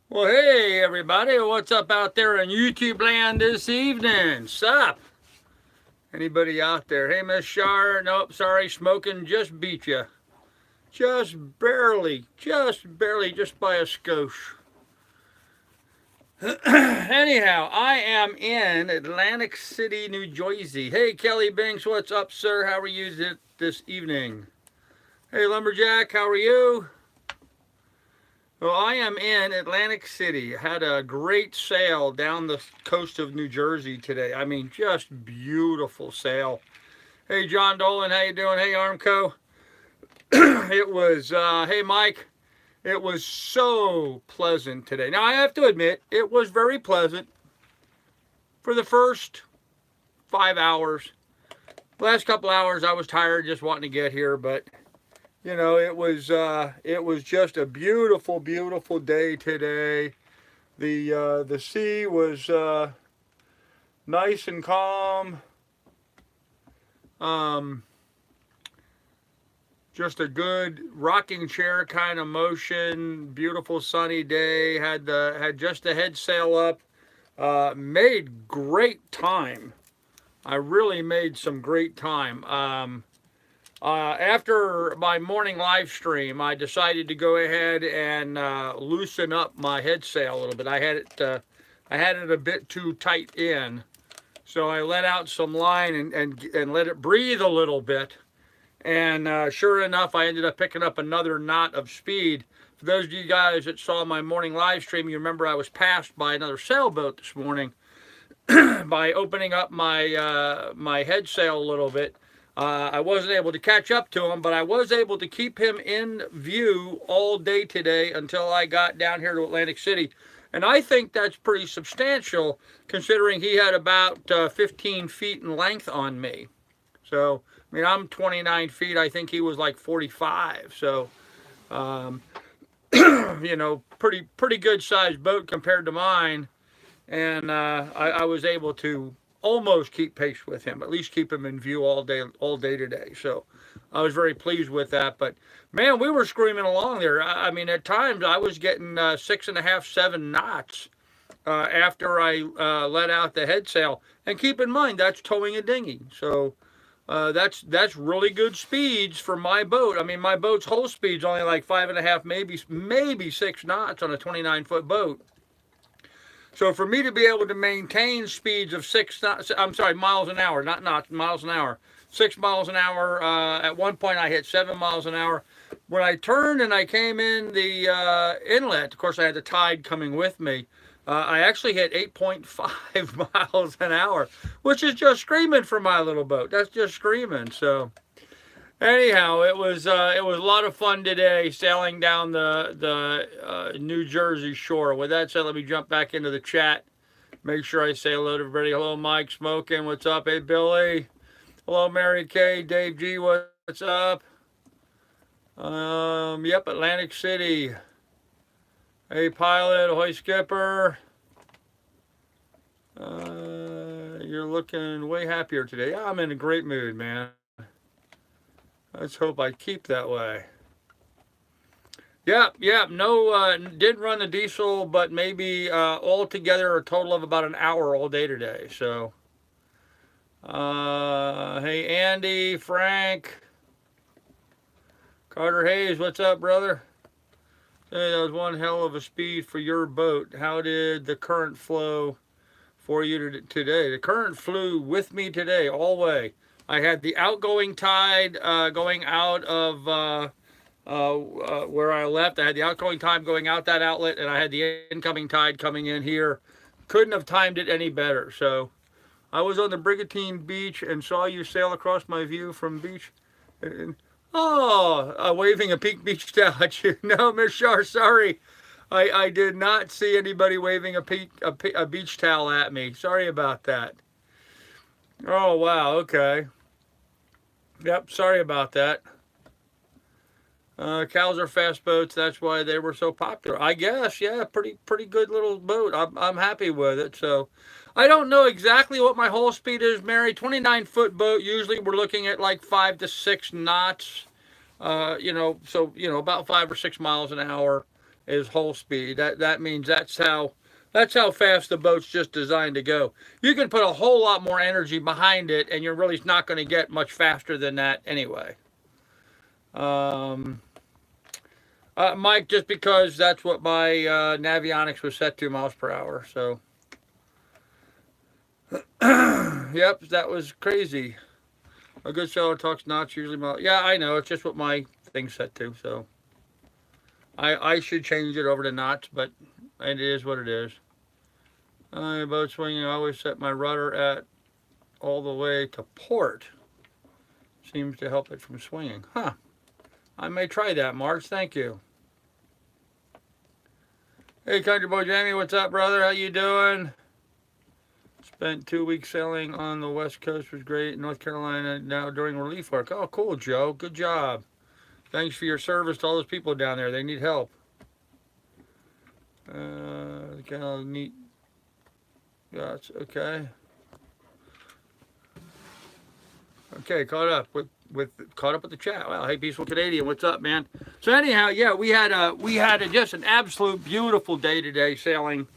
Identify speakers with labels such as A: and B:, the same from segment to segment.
A: Well, hey everybody, what's up out there in YouTube land this evening? Sup? Anybody out there? Hey, Miss Shar. Nope, sorry, smoking just beat you. Just barely, just by a skosh. Anyhow, I am in Atlantic City, New Jersey. Hey, Kelly Binks, what's up, sir? How are you this evening? Hey, Lumberjack, how are you? Well, I am in Atlantic City. Had a great sail down the coast of New Jersey today. I mean, just beautiful sail. Hey, John Dolan, how you doing? Hey, Armco. It was, hey, Mike. It was so pleasant today. Now, I have to admit, it was very pleasant for the first 5 hours. Last couple hours, I was tired just wanting to get here, but it was just a beautiful, beautiful day today. The sea was nice and calm. Um, just a good rocking chair kind of motion. Beautiful sunny day. Had just the head sail up. Made great time. I really made some great time. After my morning live stream, I decided to go ahead and loosen up my head sail a little bit. I had it a bit too tight in, so I let out some line and let it breathe a little bit. And sure enough, I ended up picking up another knot of speed. For those of you guys that saw my morning live stream, you remember I was passed by another sailboat this morning by opening up my head sail a little bit. I wasn't able to catch up to him, but I was able to keep him in view all day today until I got down here to Atlantic City. And I think that's pretty substantial considering he had about 15 feet in length on me. So, I mean, I'm 29 feet. I think he was like 45. So, um, pretty good sized boat compared to mine. And I was able to almost keep pace with him, at least keep him in view all day today. So I was very pleased with that. But man, we were screaming along there. I mean, at times I was getting 6.5, 7 knots after I let out the head sail. And keep in mind that's towing a dinghy, so that's really good speeds for my boat. I mean, my boat's whole speed's only like 5.5, maybe 6 knots on a 29-foot boat. So for me to be able to maintain speeds of I'm sorry, miles an hour, not knots, miles an hour, 6 miles an hour. At one point, I hit 7 miles an hour. When I turned and I came in the inlet, of course, I had the tide coming with me. I actually hit 8.5 miles an hour, which is just screaming for my little boat. That's just screaming. So anyhow, it was a lot of fun today sailing down the New Jersey shore. With that said, let me jump back into the chat. Make sure I say hello to everybody. Hello, Mike Smoking. What's up? Hey, Billy. Hello, Mary Kay. Dave G. What's up? Yep, Atlantic City. Hey, pilot. Ahoy, skipper. You're looking way happier today. I'm in a great mood, man. Let's hope I keep that way. Yep. No, didn't run the diesel, but maybe altogether a total of about an hour all day today. So, hey, Andy, Frank, Carter Hayes, what's up, brother? Hey, that was one hell of a speed for your boat. How did the current flow for you today? The current flew with me today all way. I had the outgoing tide going out of where I left. I had the outgoing tide going out that outlet, and I had the incoming tide coming in here. Couldn't have timed it any better. So I was on the Brigantine Beach and saw you sail across my view from beach. And, waving a peak beach towel at you. No, Miss Shar, sorry. I did not see anybody waving a beach towel at me. Sorry about that. Oh, wow, okay. Yep, sorry about that. Cows are fast boats. That's why they were so popular. I guess, yeah, pretty good little boat. I'm happy with it. So, I don't know exactly what my hull speed is, Mary. 29-foot boat. Usually, we're looking at like 5 to 6 knots. So about 5 or 6 miles an hour. is hull speed. That means that's how fast the boat's just designed to go. You can put a whole lot more energy behind it, and you're really not going to get much faster than that anyway. Mike, just because that's what my Navionics was set to, miles per hour. So, yep, that was crazy. A good sailor talks knots usually. Yeah, I know. It's just what my thing's set to. So, I should change it over to knots, but it is what it is. Boat swinging, I always set my rudder at all the way to port. Seems to help it from swinging. Huh. I may try that, Marks. Thank you. Hey, Country Boy Jamie, what's up, brother? How you doing? Spent 2 weeks sailing on the West Coast. Was great in North Carolina now during relief work. Oh, cool, Joe. Good job. Thanks for your service to all those people down there. They need help. Kind of neat. Yes, okay. Okay, caught up with the chat. Wow, hey, Peaceful Canadian, what's up, man? So anyhow, yeah, we had just an absolute beautiful day today sailing.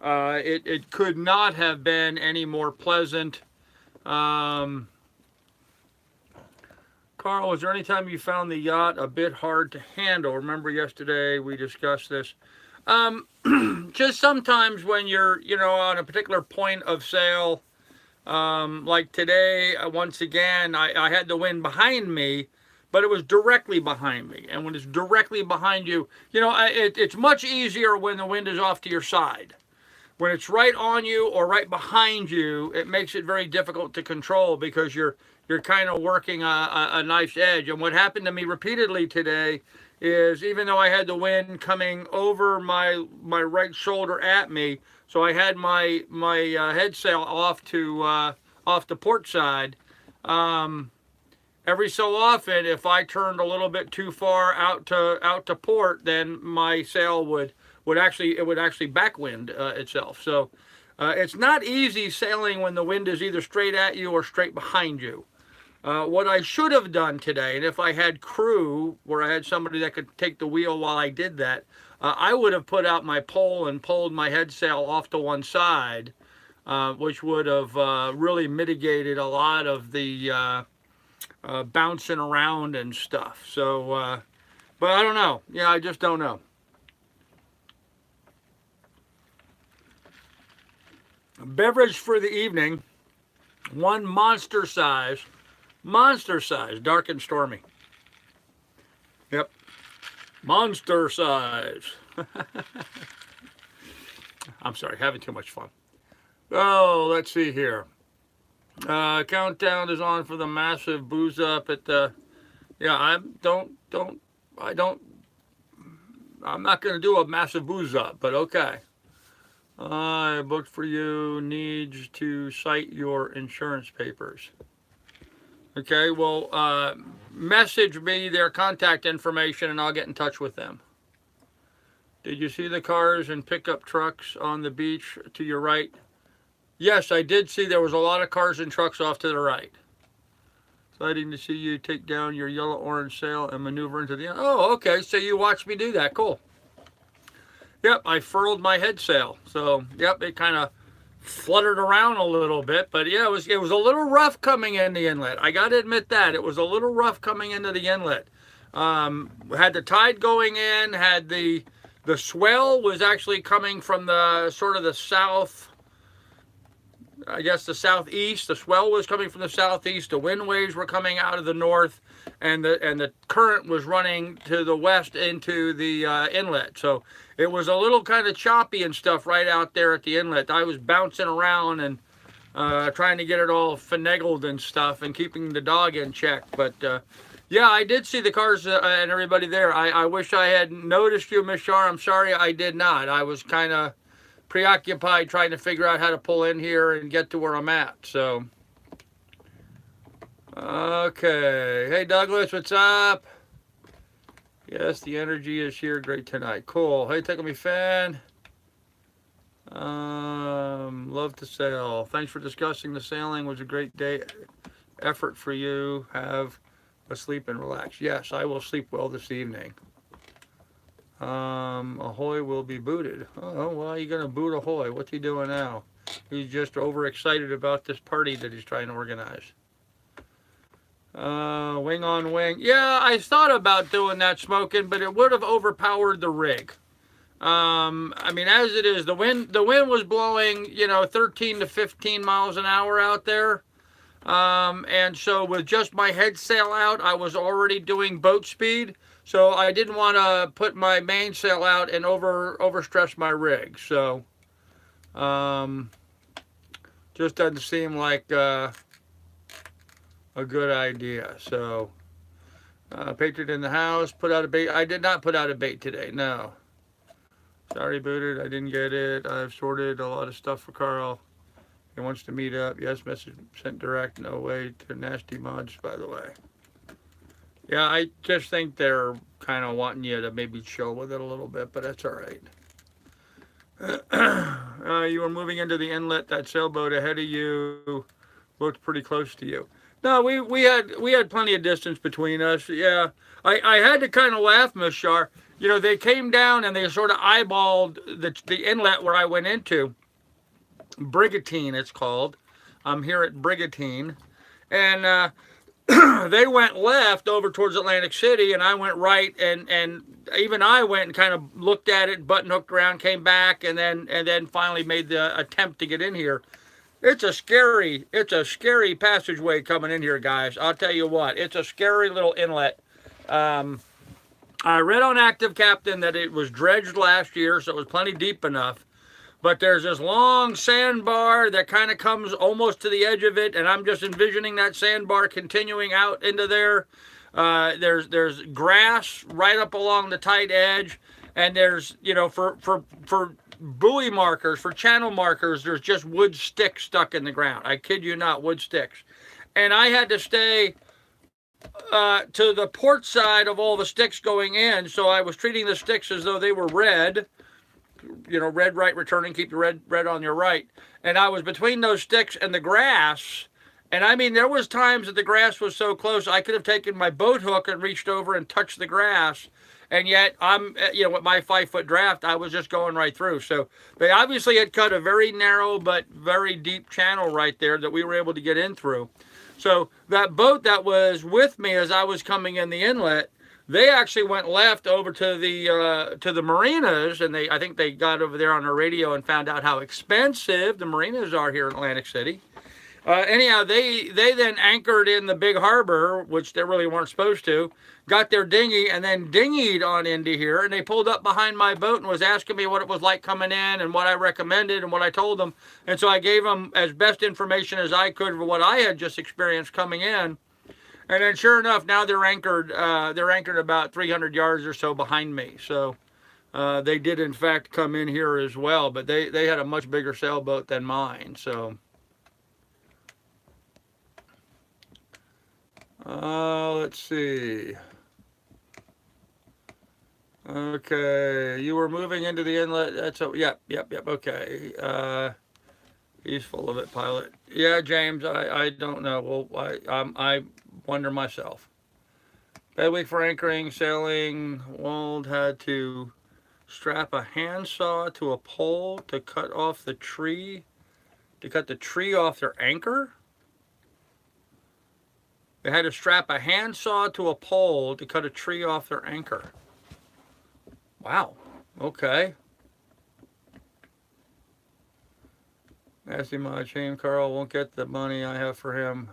A: It could not have been any more pleasant. Carl, was there any time you found the yacht a bit hard to handle? Remember yesterday we discussed this. Just sometimes when you're, on a particular point of sail, like today, once again, I had the wind behind me, but it was directly behind me. And when it's directly behind you, it's much easier when the wind is off to your side. When it's right on you or right behind you, it makes it very difficult to control because you're kind of working a knife's edge. And what happened to me repeatedly today is, even though I had the wind coming over my right shoulder at me, so I had my head sail off the port side. Every so often, if I turned a little bit too far out to port, then my sail would actually backwind itself. So it's not easy sailing when the wind is either straight at you or straight behind you. What I should have done today, and if I had crew where I had somebody that could take the wheel while I did that, I would have put out my pole and pulled my head sail off to one side, which would have really mitigated a lot of the bouncing around and stuff. So, but I don't know. Yeah, I just don't know. Beverage for the evening, one monster size, dark and stormy. Yep. Monster size. I'm sorry, having too much fun. Oh, let's see here. Countdown is on for the massive booze up at the. Yeah, I'm not going to do a massive booze up, but okay. I booked for you. Needs to cite your insurance papers. Okay, well, message me their contact information and I'll get in touch with them. Did you see the cars and pickup trucks on the beach to your right? Yes, I did see there was a lot of cars and trucks off to the right. Exciting to see you take down your yellow-orange sail and maneuver into the... Oh, okay, so you watched me do that. Cool. Yep, I furled my head sail. So, yep, it kind of fluttered around a little bit, but yeah, it was a little rough coming in the inlet. I got to admit that it was a little rough coming into the inlet. Had the tide going in, had the swell was actually coming from the sort of the south, I guess the southeast. The swell was coming from the southeast. The wind waves were coming out of the north, and the current was running to the west into the inlet. So it was a little kind of choppy and stuff right out there at the inlet. I was bouncing around and trying to get it all finagled and stuff and keeping the dog in check. But yeah, I did see the cars and everybody there. I wish I had noticed you, Miss Shar. I'm sorry I did not. I was kind of preoccupied trying to figure out how to pull in here and get to where I'm at. So, okay. Hey, Douglas, what's up? Yes, the energy is here. Great tonight. Cool. Hey, Tickle Me Fan. Love to sail. Thanks for discussing the sailing. It was a great day. Effort for you. Have a sleep and relax. Yes, I will sleep well this evening. Ahoy will be booted. Oh, well, you gonna boot Ahoy? What's he doing now? He's just overexcited about this party that he's trying to organize. Wing on wing. Yeah, I thought about doing that, Smoking, but it would have overpowered the rig. I mean, as it is, the wind was blowing, 13 to 15 miles an hour out there. And so with just my head sail out, I was already doing boat speed. So I didn't want to put my mainsail out and overstress my rig. So, just doesn't seem like a good idea. So, Patriot in the house, put out a bait. I did not put out a bait today, no. Sorry, booted, I didn't get it. I've sorted a lot of stuff for Carl. He wants to meet up. Yes, message sent direct. No way to nasty mods, by the way. Yeah, I just think they're kind of wanting you to maybe chill with it a little bit, but that's all right. You were moving into the inlet. That sailboat ahead of you looked pretty close to you. No, we had plenty of distance between us. Yeah, I had to kind of laugh, Miss Shar. They came down and they sort of eyeballed the inlet where I went into. Brigantine, it's called. I'm here at Brigantine. And they went left over towards Atlantic City, and I went right, and even I went and kind of looked at it, button hooked around, came back, and then finally made the attempt to get in here. It's a scary passageway coming in here, guys. I'll tell you what, it's a scary little inlet. I read on Active Captain that it was dredged last year, so it was plenty deep enough. But there's this long sandbar that kind of comes almost to the edge of it, and I'm just envisioning that sandbar continuing out into there. There's grass right up along the tight edge, and there's, for buoy markers, for channel markers, there's just wood sticks stuck in the ground. I kid you not, wood sticks. And I had to stay to the port side of all the sticks going in, so I was treating the sticks as though they were red. Red right returning, keep the red on your right. And I was between those sticks and the grass. And I mean, there was times that the grass was so close, I could have taken my boat hook and reached over and touched the grass. And yet I'm, with my 5-foot draft, I was just going right through. So they obviously had cut a very narrow but very deep channel right there that we were able to get in through. So that boat that was with me as I was coming in the inlet, they actually went left over to the marinas, and I think they got over there on the radio and found out how expensive the marinas are here in Atlantic City. Anyhow, they then anchored in the big harbor, which they really weren't supposed to, got their dinghy, and then dinghied on into here, and they pulled up behind my boat and was asking me what it was like coming in and what I recommended and what I told them. And so I gave them as best information as I could for what I had just experienced coming in. And then sure enough, now they're anchored about 300 yards or so behind me. So they did, in fact, come in here as well. But they had a much bigger sailboat than mine. So let's see. Okay, you were moving into the inlet. Yep. Okay. He's full of it, pilot. Yeah, James, I don't know. Well, I wonder myself. Bad week for anchoring, sailing. Wald had to strap a handsaw to a pole to cut off the tree, to cut the tree off their anchor. They had to strap a handsaw to a pole to cut a tree off their anchor. Wow. Okay. Nasty mod shame. Carl won't get the money I have for him.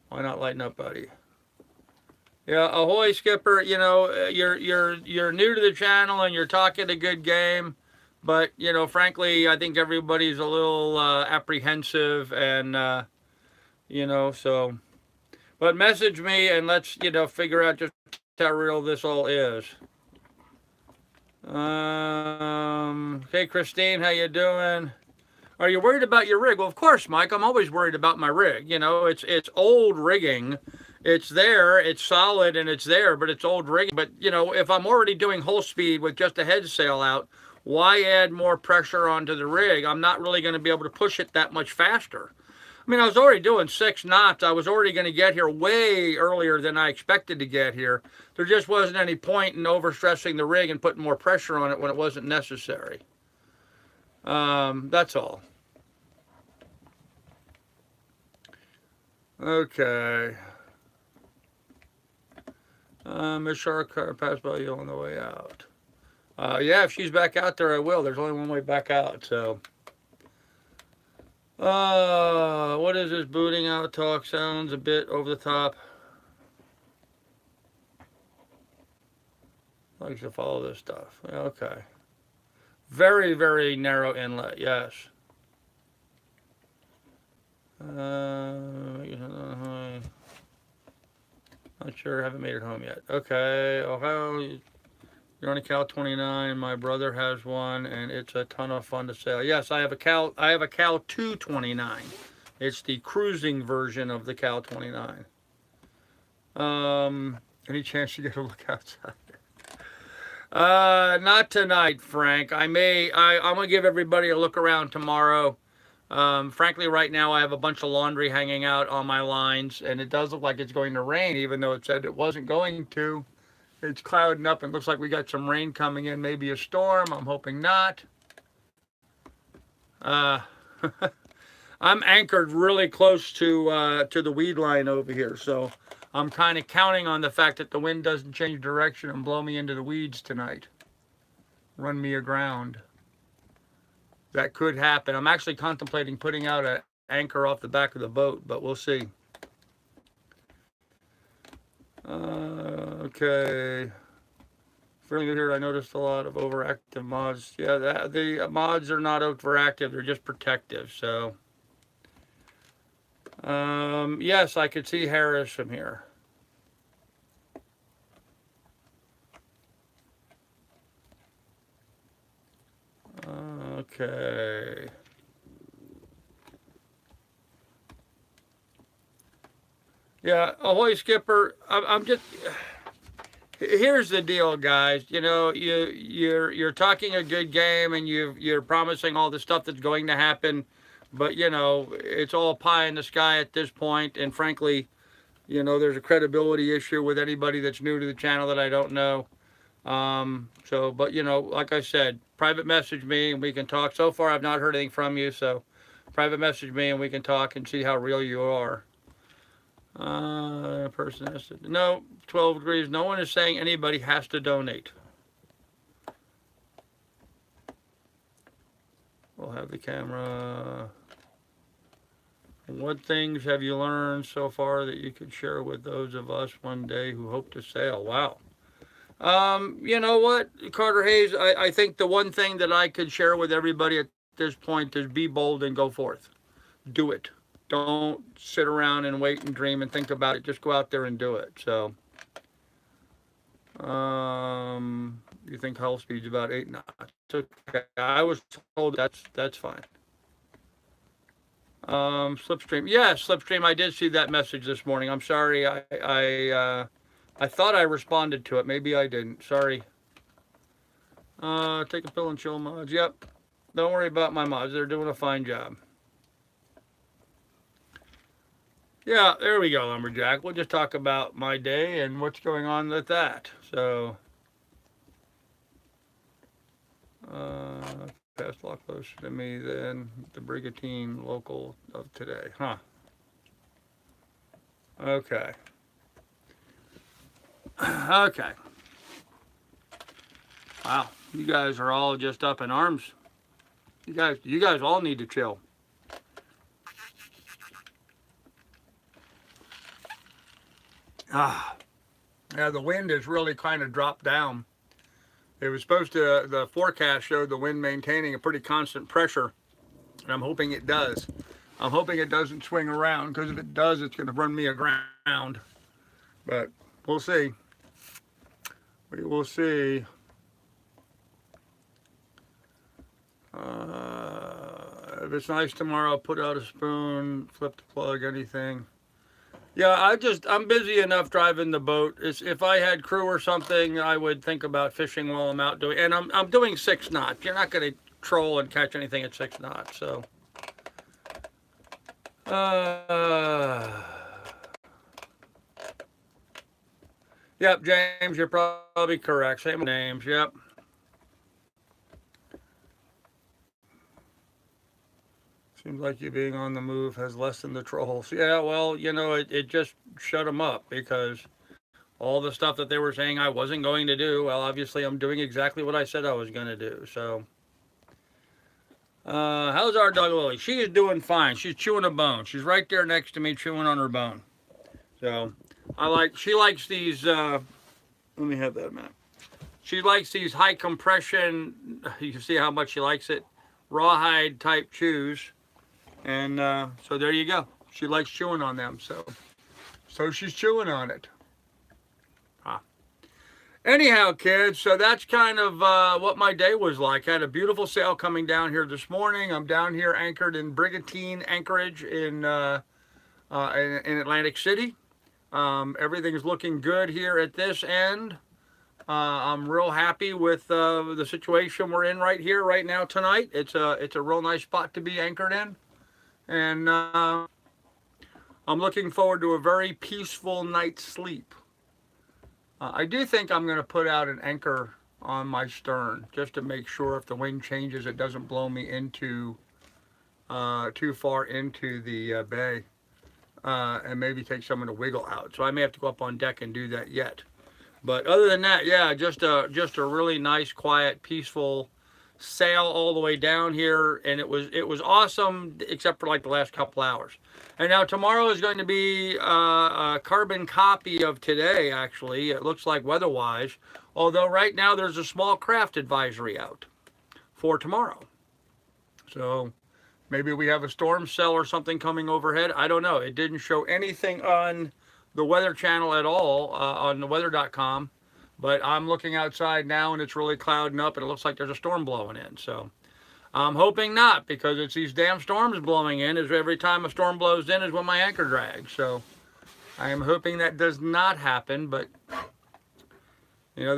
A: Why not lighten up, buddy? Yeah, ahoy, Skipper. You're new to the channel and you're talking a good game, but frankly, I think everybody's a little apprehensive, and so. But message me and let's figure out just how real this all is. Hey, Christine, how you doing? Are you worried about your rig? Well, of course, Mike. I'm always worried about my rig. It's old rigging. It's there. It's solid and it's there, but it's old rigging. But if I'm already doing whole speed with just a head sail out, why add more pressure onto the rig? I'm not really going to be able to push it that much faster. I mean, I was already doing 6 knots. I was already going to get here way earlier than I expected to get here. There just wasn't any point in overstressing the rig and putting more pressure on it when it wasn't necessary. That's all. Okay. Miss Shark car passed by you on the way out. Yeah, if she's back out there, I will. There's only one way back out, so. What is this booting out talk? Sounds a bit over the top. Likes to follow this stuff. Okay. Very, very narrow inlet, yes. Not sure, haven't made it home yet. Okay, Ohio, you're on a Cal 29. My brother has one, and it's a ton of fun to sail. Yes, I have a Cal 229. It's the cruising version of the Cal 29. Any chance you get a look outside? Not tonight, Frank. I'm gonna give everybody a look around tomorrow. Frankly, right now I have a bunch of laundry hanging out on my lines, and it does look like it's going to rain, even though it said it wasn't going to. It's clouding up and looks like we got some rain coming in, maybe a storm. I'm hoping not. I'm anchored really close to the weed line over here, so I'm kind of counting on the fact that the wind doesn't change direction and blow me into the weeds tonight. Run me aground. That could happen. I'm actually contemplating putting out an anchor off the back of the boat, but we'll see. Okay. Fairly good here. I noticed a lot of overactive mods. Yeah, the mods are not overactive. They're just protective. So, yes, I could see Harris from here. Okay. Yeah, ahoy, skipper. I'm just. Here's the deal, guys. You know, you're talking a good game, and you're promising all the stuff that's going to happen, but you know it's all pie in the sky at this point. And frankly, you know, there's a credibility issue with anybody that's new to the channel that I don't know. But you know, like I said, private message me and we can talk. So far, I've not heard anything from you, so private message me and we can talk and see how real you are. Person has to, no, 12 degrees. No one is saying anybody has to donate. We'll have the camera. What things have you learned so far that you could share with those of us one day who hope to sail? Wow. You know what, Carter Hayes, I think the one thing that I could share with everybody at this point is be bold and go forth. Do it. Don't sit around and wait and dream and think about it. Just go out there and do it. So, you think hull speed's about 8 knots? Okay, I was told that's fine. Slipstream, yeah, Slipstream. I did see that message this morning. I'm sorry. I thought I responded to it. Maybe I didn't. Sorry. Take a pill and chill mods. Yep. Don't worry about my mods. They're doing a fine job. Yeah, there we go, Lumberjack. We'll just talk about my day and what's going on with that. So, past a lot closer to me than the Brigantine local of today. Huh. Okay. Okay. Wow, you guys are all just up in arms. You guys all need to chill. Yeah, the wind has really kind of dropped down. It was supposed to, the forecast showed the wind maintaining a pretty constant pressure, and I'm hoping it does. I'm hoping it doesn't swing around, because if it does, it's going to run me aground. But we'll see. We will see. If it's nice tomorrow, I'll put out a spoon, flip the plug, anything. Yeah, I'm busy enough driving the boat. If I had crew or something, I would think about fishing while I'm out doing. And I'm doing 6 knots. You're not going to troll and catch anything at 6 knots. So, Yep, James, you're probably correct. Same names. Yep. Seems like you being on the move has lessened the trolls. Yeah, well, you know, it just shut them up because all the stuff that they were saying I wasn't going to do, well, obviously I'm doing exactly what I said I was going to do. So, how's our dog Lily? She is doing fine. She's chewing a bone. She's right there next to me chewing on her bone. So, she likes these, let me have that a minute. She likes these high compression, you can see how much she likes it, rawhide type chews. And so there you go. She likes chewing on them. So she's chewing on it. Anyhow, kids, so that's kind of what my day was like. I had a beautiful sail coming down here this morning. I'm down here anchored in Brigantine Anchorage in Atlantic City. Everything's looking good here at this end. I'm real happy with the situation we're in right here, right now, tonight. It's a real nice spot to be anchored in. And I'm looking forward to a very peaceful night's sleep. I do think I'm going to put out an anchor on my stern just to make sure if the wind changes it doesn't blow me into too far into the bay and maybe take some of the wiggle out. So I may have to go up on deck and do that yet. But other than that, yeah, just a really nice, quiet, peaceful sail all the way down here, and it was awesome except for like the last couple hours. And now tomorrow is going to be a carbon copy of today, actually. It looks like weather-wise, although right now there's a small craft advisory out for tomorrow. So maybe we have a storm cell or something coming overhead. I don't know. It didn't show anything on the Weather Channel at all on the weather.com. But I'm looking outside now and it's really clouding up and it looks like there's a storm blowing in. So I'm hoping not, because it's these damn storms blowing in. Is every time a storm blows in is when my anchor drags. So I am hoping that does not happen. But you know,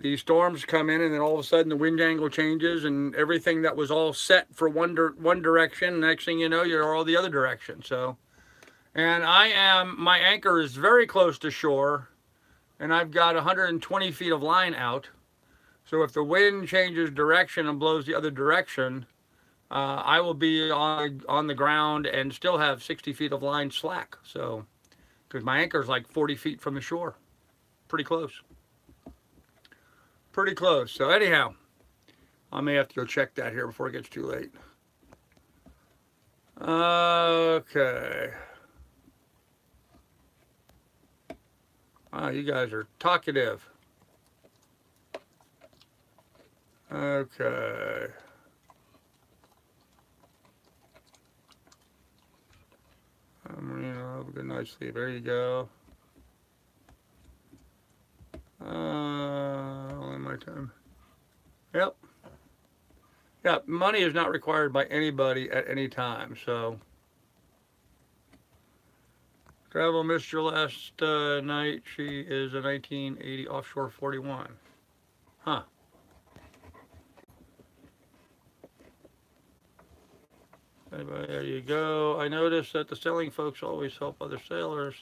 A: these storms come in and then all of a sudden the wind angle changes and everything that was all set for one direction, next thing you know, you're all the other direction. So, and my anchor is very close to shore. And I've got 120 feet of line out. So if the wind changes direction and blows the other direction, I will be on the ground and still have 60 feet of line slack. So, because my anchor is like 40 feet from the shore. Pretty close. Pretty close. So anyhow, I may have to go check that here before it gets too late. Okay. Wow, you guys are talkative. Okay. Have a good night's sleep. There you go. Only my time. Yep. Yep. Money is not required by anybody at any time. So. Travel missed your last night. She is a 1980 offshore 41. Huh. Anyway, there you go. I noticed that the sailing folks always help other sailors.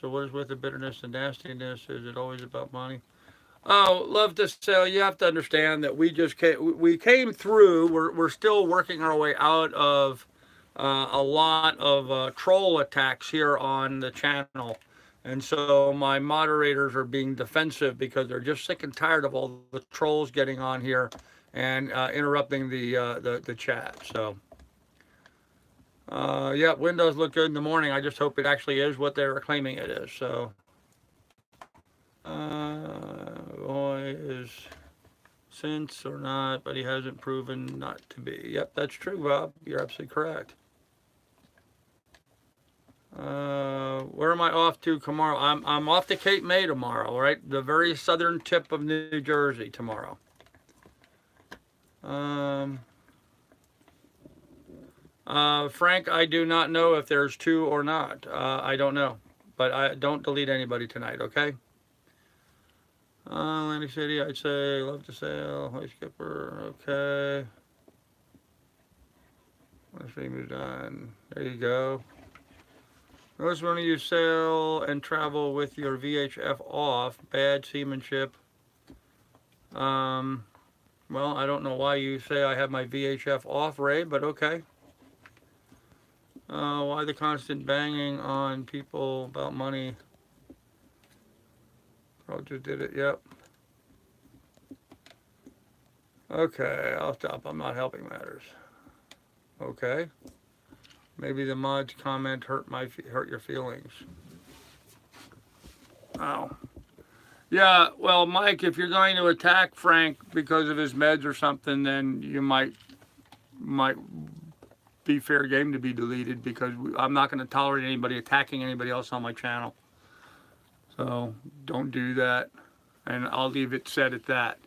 A: So what is with the bitterness and nastiness? Is it always about money? Oh, love to sail. You have to understand that we came through. We're still working our way out of a lot of troll attacks here on the channel. And so my moderators are being defensive because they're just sick and tired of all the trolls getting on here and interrupting the chat. So, yeah, windows look good in the morning. I just hope it actually is what they're claiming it is. So, boy is since or not, but he hasn't proven not to be. Yep, that's true, Bob. You're absolutely correct. Where am I off to tomorrow? I'm off to Cape May tomorrow, right? The very southern tip of New Jersey tomorrow. Frank, I do not know if there's two or not. I don't know, but I don't delete anybody tonight, okay? Atlantic City, I'd say, love to sail. Hi, skipper, okay. Let's see, moved on. There you go. Notice when you sail and travel with your VHF off, bad seamanship. Well, I don't know why you say I have my VHF off, Ray, but okay. Why the constant banging on people about money? Oh, just did it, yep. Okay, I'll stop. I'm not helping matters. Okay. Maybe the mod's comment hurt your feelings. Oh. Yeah, well, Mike, if you're going to attack Frank because of his meds or something, then you might be fair game to be deleted, because I'm not going to tolerate anybody attacking anybody else on my channel. So don't do that, and I'll leave it set at that.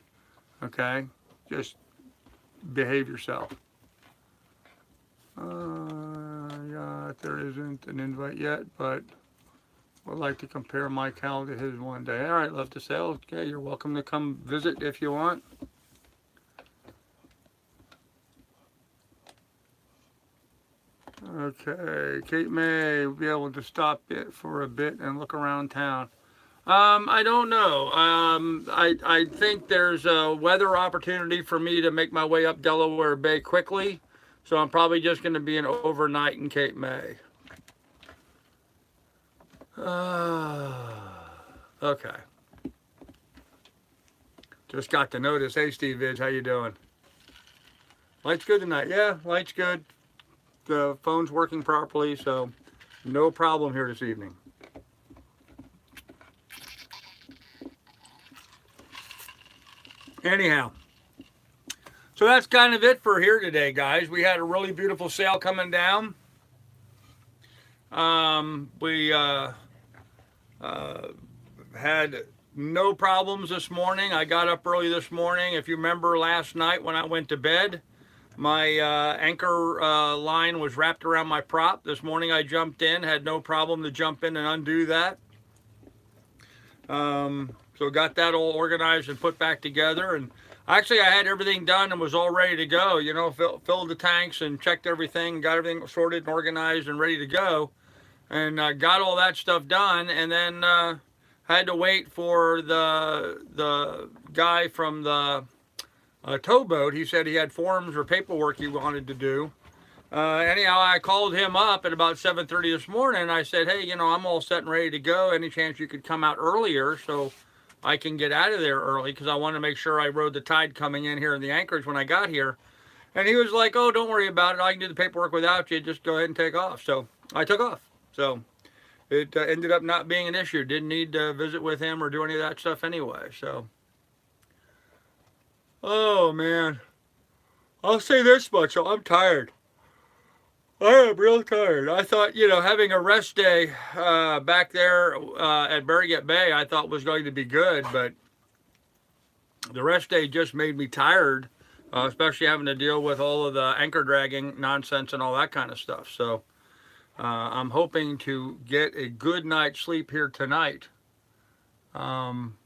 A: Okay, just behave yourself. Yeah, there isn't an invite yet, but would like to compare my cow to his one day. All right, love to sail. Okay, you're welcome to come visit if you want. Okay, Kate May will be able to stop it for a bit and look around town. I don't know. I think there's a weather opportunity for me to make my way up Delaware Bay quickly, so I'm probably just going to be an overnight in Cape May. Okay. Just got to notice. Hey, Steve Vidge, how you doing? Light's good tonight. Yeah, light's good. The phone's working properly, so no problem here this evening. Anyhow, so that's kind of it for here today, guys. We had a really beautiful sail coming down. We had no problems this morning. I got up early this morning. If you remember last night when I went to bed, my anchor line was wrapped around my prop. This morning I jumped in, had no problem to jump in and undo that. So got that all organized and put back together. And actually I had everything done and was all ready to go. You know, filled the tanks and checked everything, got everything sorted and organized and ready to go. And got all that stuff done, and then had to wait for the guy from the towboat. He said he had forms or paperwork he wanted to do. Anyhow, I called him up at about 7:30 this morning. I said, hey, you know, I'm all set and ready to go. Any chance you could come out earlier so I can get out of there early, because I want to make sure I rode the tide coming in here in the anchorage when I got here. And he was like, oh, don't worry about it. I can do the paperwork without you. Just go ahead and take off. So I took off. So it ended up not being an issue. Didn't need to visit with him or do any of that stuff anyway. So, oh man, I'll say this much. I'm tired. I am real tired. I thought, you know, having a rest day back there at Barrygate Bay, I thought was going to be good, but the rest day just made me tired, especially having to deal with all of the anchor dragging nonsense and all that kind of stuff. So I'm hoping to get a good night's sleep here tonight. I'm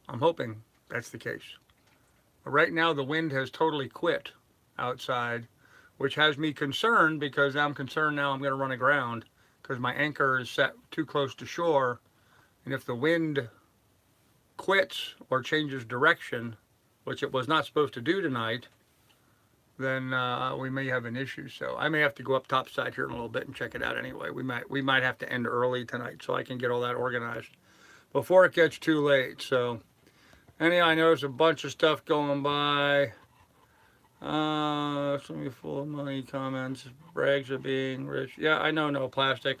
A: hoping that's the case. Right now, the wind has totally quit outside, which has me concerned, because I'm concerned now I'm going to run aground because my anchor is set too close to shore. And if the wind quits or changes direction, which it was not supposed to do tonight, then we may have an issue. So I may have to go up topside here in a little bit and check it out anyway. We might have to end early tonight so I can get all that organized before it gets too late. So anyhow, I know there's a bunch of stuff going by. Somebody full of money comments. Brags of being rich. Yeah, I know, no plastic.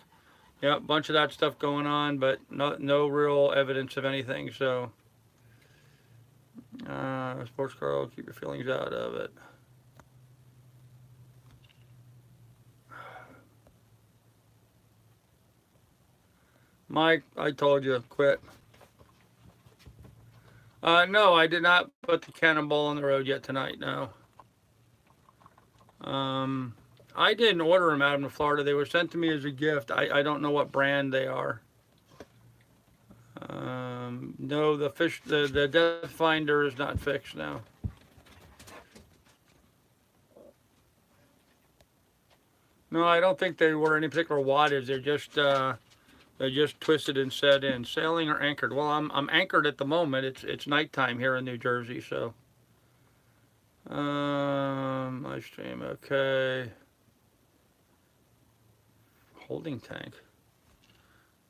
A: Yeah, a bunch of that stuff going on, but no real evidence of anything. So, sports car, keep your feelings out of it. Mike, I told you, quit. No, I did not put the cannonball on the road yet tonight, no. I didn't order them out of Florida. They were sent to me as a gift. I don't know what brand they are. No, the depth finder is not fixed now. No, I don't think they were any particular wattage. They just twisted and set in. Sailing or anchored? Well, I'm anchored at the moment. It's nighttime here in New Jersey, so my stream, okay. Holding tank.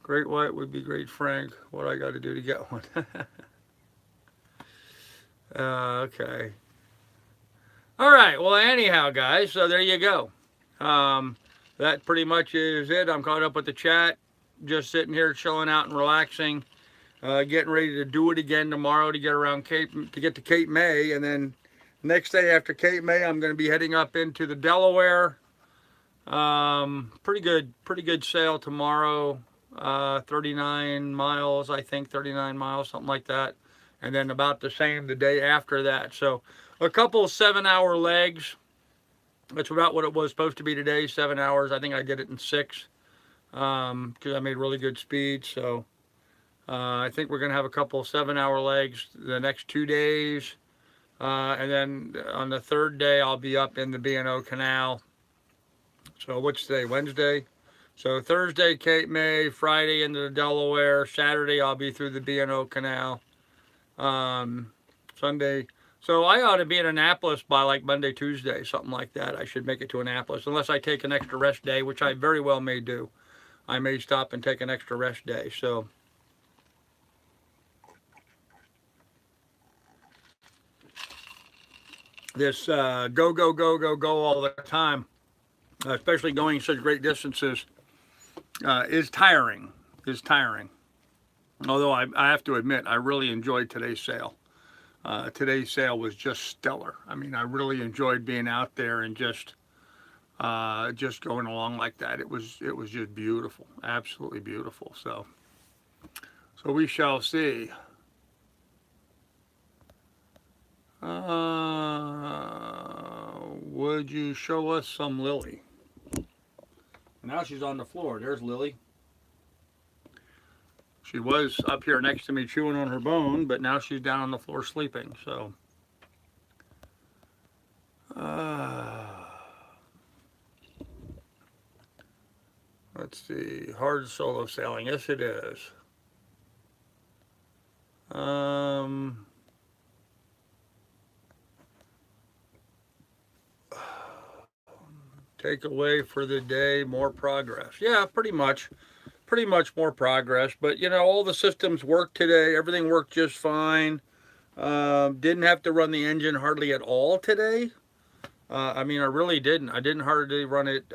A: Great white would be great, Frank. What I got to do to get one? Okay. All right. Well, anyhow, guys, so there you go. That pretty much is it. I'm caught up with the chat. Just sitting here, chilling out and relaxing. Getting ready to do it again tomorrow to get around to Cape May, and then next day after Cape May, I'm going to be heading up into the Delaware. Pretty good sail tomorrow. 39 miles, I think 39 miles, something like that. And then about the same the day after that. So a couple 7-hour legs. That's about what it was supposed to be today, 7 hours. I think I did it in 6 because I made really good speed. So I think we're going to have a couple 7-hour legs the next 2 days. And then on the third day, I'll be up in the B&O Canal. So what's today? Wednesday? So Thursday, Cape May. Friday into the Delaware. Saturday, I'll be through the B&O Canal. Sunday. So I ought to be in Annapolis by like Monday, Tuesday, something like that. I should make it to Annapolis, unless I take an extra rest day, which I very well may do. I may stop and take an extra rest day. So this go, go, go, go, go all the time, especially going such great distances, is tiring. Although I have to admit, I really enjoyed today's sail. Today's sail was just stellar. I mean, I really enjoyed being out there and just going along like that. It was just beautiful, absolutely beautiful. So we shall see. Would you show us some Lily? Now she's on the floor. There's Lily. She was up here next to me chewing on her bone, but now she's down on the floor sleeping. So, let's see. Hard solo sailing. Yes, it is. Takeaway for the day, more progress. Yeah, pretty much more progress. But, all the systems worked today. Everything worked just fine. Didn't have to run the engine hardly at all today. I mean, I really didn't. I didn't hardly run it,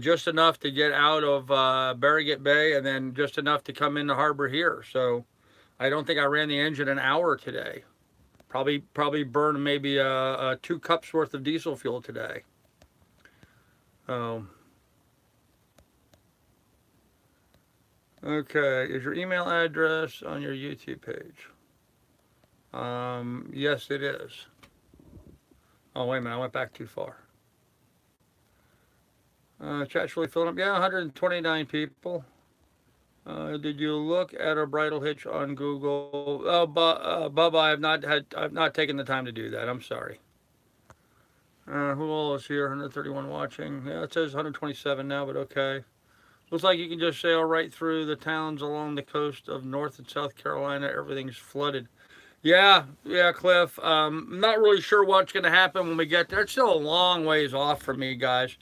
A: just enough to get out of Barrigate Bay and then just enough to come into harbor here. So I don't think I ran the engine an hour today. Probably burned maybe 2 cups worth of diesel fuel today. Okay, is your email address on your YouTube page? Yes, it is. Oh, wait a minute, I went back too far. Chat's really filling up. Yeah, 129 people. Did you look at a bridle hitch on Google? Oh, Bubba, I've not taken the time to do that. I'm sorry. Who all is here? 131 watching. Yeah, it says 127 now, but okay. Looks like you can just sail right through the towns along the coast of North and South Carolina. Everything's flooded. Yeah, Cliff. Not really sure what's going to happen when we get there. It's still a long ways off for me, guys.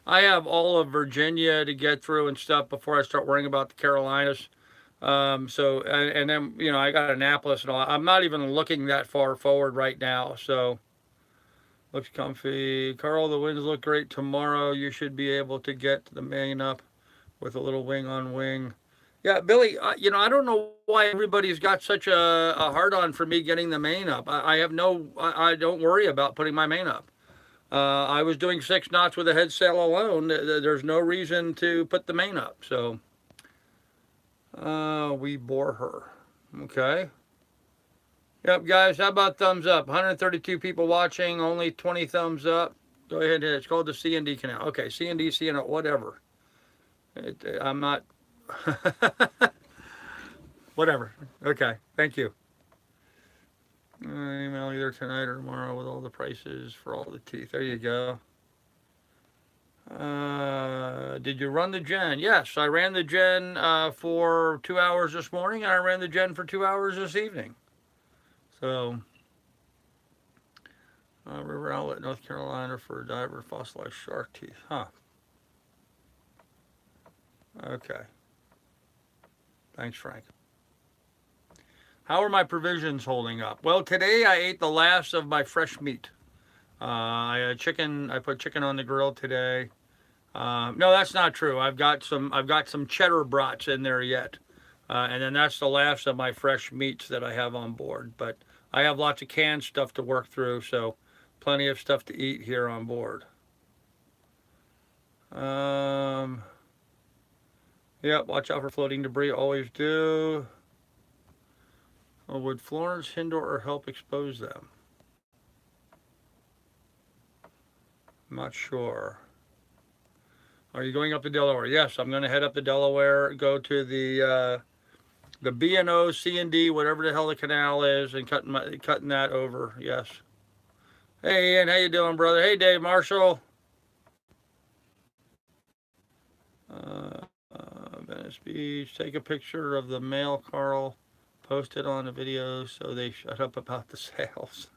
A: I have all of Virginia to get through and stuff before I start worrying about the Carolinas. And then, I got Annapolis and all. I'm not even looking that far forward right now. So, looks comfy. Carl, the winds look great tomorrow. You should be able to get the main up with a little wing on wing. Yeah, Billy, I don't know why everybody's got such a hard-on for me getting the main up. I don't worry about putting my main up. I was doing 6 knots with a head sail alone. There's no reason to put the main up. So, we bore her. Okay. Yep, guys, how about thumbs up? 132 people watching, only 20 thumbs up. Go ahead and hit it. It's called the C&D canal. Okay, C&D, whatever. I'm not... Whatever. Okay, thank you. Email either tonight or tomorrow with all the prices for all the teeth. There you go. Did you run the gen? Yes, I ran the gen for 2 hours this morning, and I ran the gen for 2 hours this evening. So, River Outlet, North Carolina for a diver, fossilized shark teeth. Huh. Okay. Thanks, Frank. How are my provisions holding up? Well, today I ate the last of my fresh meat. I had chicken. I put chicken on the grill today. No, that's not true. I've got some cheddar brats in there yet, and then that's the last of my fresh meats that I have on board. But I have lots of canned stuff to work through, so plenty of stuff to eat here on board. Yep, watch out for floating debris. Always do. Or would Florence hinder or help expose them? I'm not sure. Are you going up to Delaware? Yes, I'm going to head up to Delaware, go to the B&O, C&D, whatever the hell the canal is, and cutting that over. Yes. Hey, Ian, how you doing, brother? Hey, Dave Marshall. Venice Beach. Take a picture of the mail, Carl. Post it on the video so they shut up about the sales.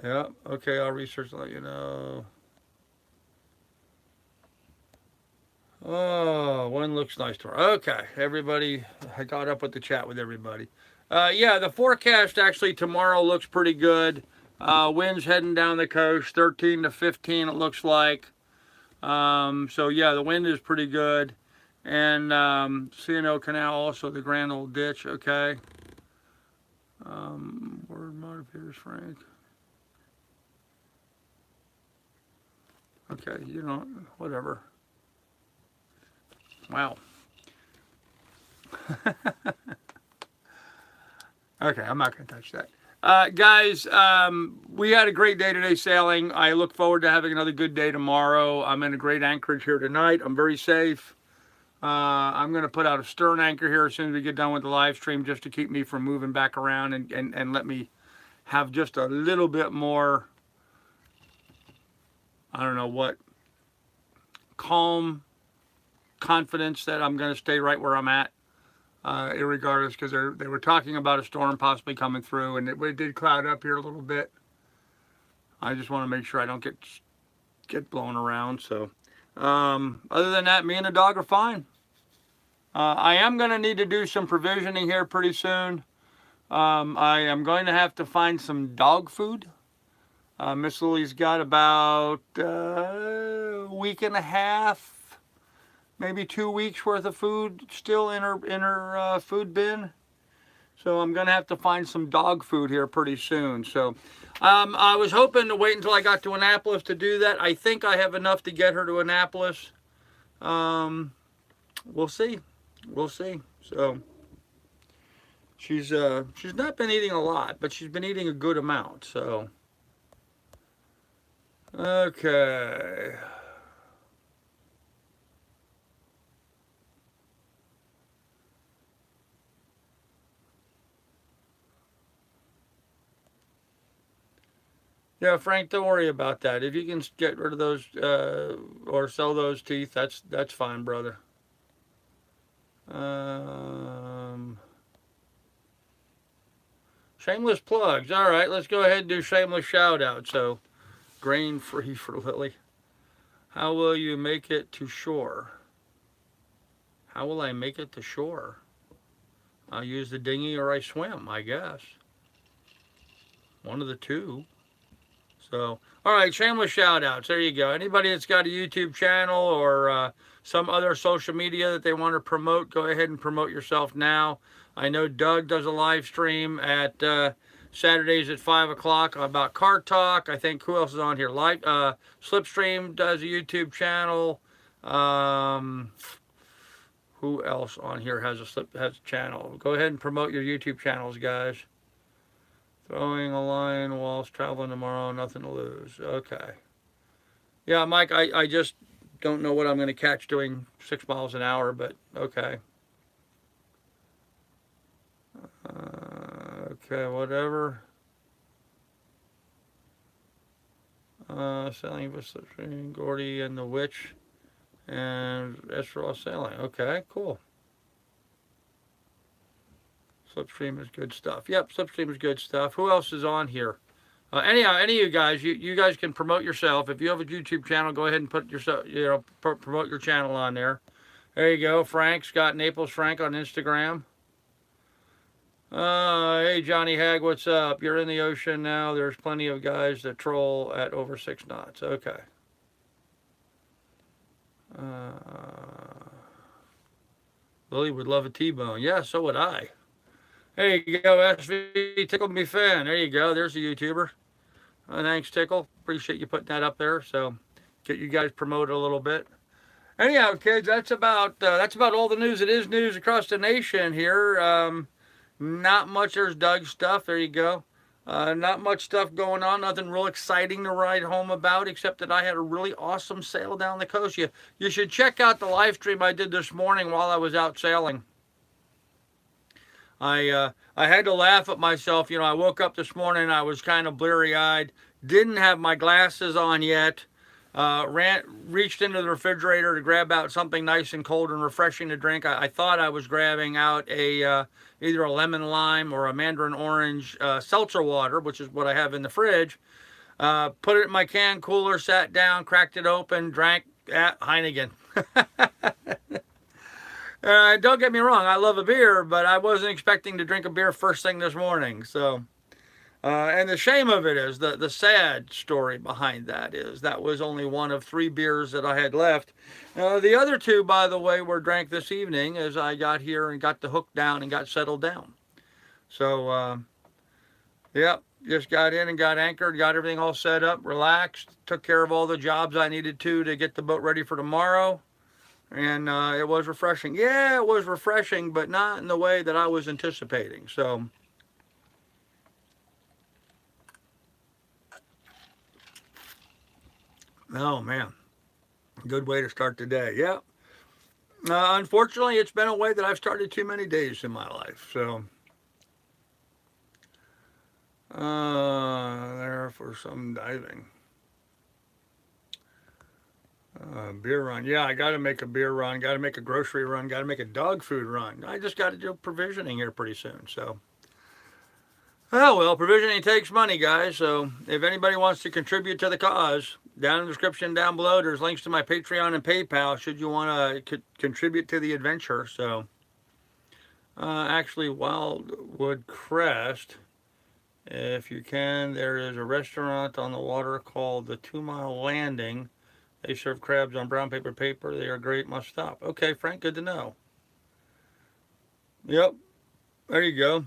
A: Yeah, okay, I'll research and let you know. Oh, one looks nice tomorrow. Okay, everybody, I got up with the chat with everybody. Yeah, the forecast actually tomorrow looks pretty good. Winds heading down the coast, 13 to 15 it looks like. So yeah, the wind is pretty good. And C&O Canal also, the Grand Old Ditch, okay. Word modifiers, Frank. Okay, you know, whatever. Wow. Okay, I'm not going to touch that. Guys, we had a great day today sailing. I look forward to having another good day tomorrow. I'm in a great anchorage here tonight. I'm very safe. I'm going to put out a stern anchor here as soon as we get done with the live stream, just to keep me from moving back around and let me have just a little bit more, I don't know what, calm confidence that I'm going to stay right where I'm at, irregardless, because they were talking about a storm possibly coming through, and it did cloud up here a little bit. I just want to make sure I don't get blown around. So other than that, me and the dog are fine. I am going to need to do some provisioning here pretty soon. I am going to have to find some dog food. Miss Lily's got about a week and a half, maybe 2 weeks worth of food still in her food bin. So I'm going to have to find some dog food here pretty soon. So I was hoping to wait until I got to Annapolis to do that. I think I have enough to get her to Annapolis. We'll see. We'll see. So she's not been eating a lot, but she's been eating a good amount. So okay. Yeah, Frank, don't worry about that. If you can get rid of those or sell those teeth, that's fine, brother. Shameless plugs. All right, let's go ahead and do shameless shout out. So, grain free for Lily. How will you make it to shore? How will I make it to shore? I'll use the dinghy or I swim, I guess. One of the two. So, all right, shameless shout outs. There you go. Anybody that's got a YouTube channel or some other social media that they want to promote, go ahead and promote yourself now. I know Doug does a live stream at Saturdays at 5 o'clock about car talk. I think who else is on here? Slipstream does a YouTube channel. Who else on here has a channel? Go ahead and promote your YouTube channels, guys. Throwing a line whilst traveling tomorrow, nothing to lose. Okay. Yeah, Mike, I just don't know what I'm going to catch doing 6 miles an hour, but okay. Okay, whatever. Sailing with Slipstream, Gordy and the Witch, and Esraw sailing. Okay, cool. Slipstream is good stuff. Yep, Slipstream is good stuff. Who else is on here? Anyhow, any of you guys, you guys can promote yourself. If you have a YouTube channel, go ahead and put yourself, promote your channel on there. There you go, Frank, Scott Naples Frank on Instagram. Hey, Johnny Hag, what's up? You're in the ocean now. There's plenty of guys that troll at over 6 knots. Okay. Lily would love a T-bone. Yeah, so would I. There you go, SV Tickle Me Fan. There you go. There's a YouTuber. Thanks, Tickle. Appreciate you putting that up there. So get you guys promoted a little bit. Anyhow, kids, that's about all the news. It is news across the nation here. Not much. There's Doug's stuff. There you go. Not much stuff going on. Nothing real exciting to write home about, except that I had a really awesome sail down the coast. You should check out the live stream I did this morning while I was out sailing. I had to laugh at myself. I woke up this morning. I was kind of bleary-eyed. Didn't have my glasses on yet. Reached into the refrigerator to grab out something nice and cold and refreshing to drink. I thought I was grabbing out either a lemon lime or a mandarin orange seltzer water, which is what I have in the fridge. Put it in my can cooler, sat down, cracked it open, drank Heineken. Don't get me wrong, I love a beer, but I wasn't expecting to drink a beer first thing this morning. So, and the shame of it is, the sad story behind that is that was only one of 3 beers that I had left. The other 2, by the way, were drank this evening as I got here and got the hook down and got settled down. So, yep, just got in and got anchored, got everything all set up, relaxed, took care of all the jobs I needed to get the boat ready for tomorrow. And it was refreshing. Yeah, it was refreshing, but not in the way that I was anticipating. So, oh man, good way to start the day. Yeah. Unfortunately, it's been a way that I've started too many days in my life. So, there for some diving. Beer run. Yeah, I got to make a beer run. Got to make a grocery run. Got to make a dog food run. I just got to do provisioning here pretty soon. So, oh well, provisioning takes money, guys. So if anybody wants to contribute to the cause, down in the description down below, there's links to my Patreon and PayPal should you want to contribute to the adventure. So, actually, Wildwood Crest, if you can, there is a restaurant on the water called the 2 Mile Landing. They serve crabs on brown paper. They are great. Must stop. Okay, Frank, good to know. Yep. There you go.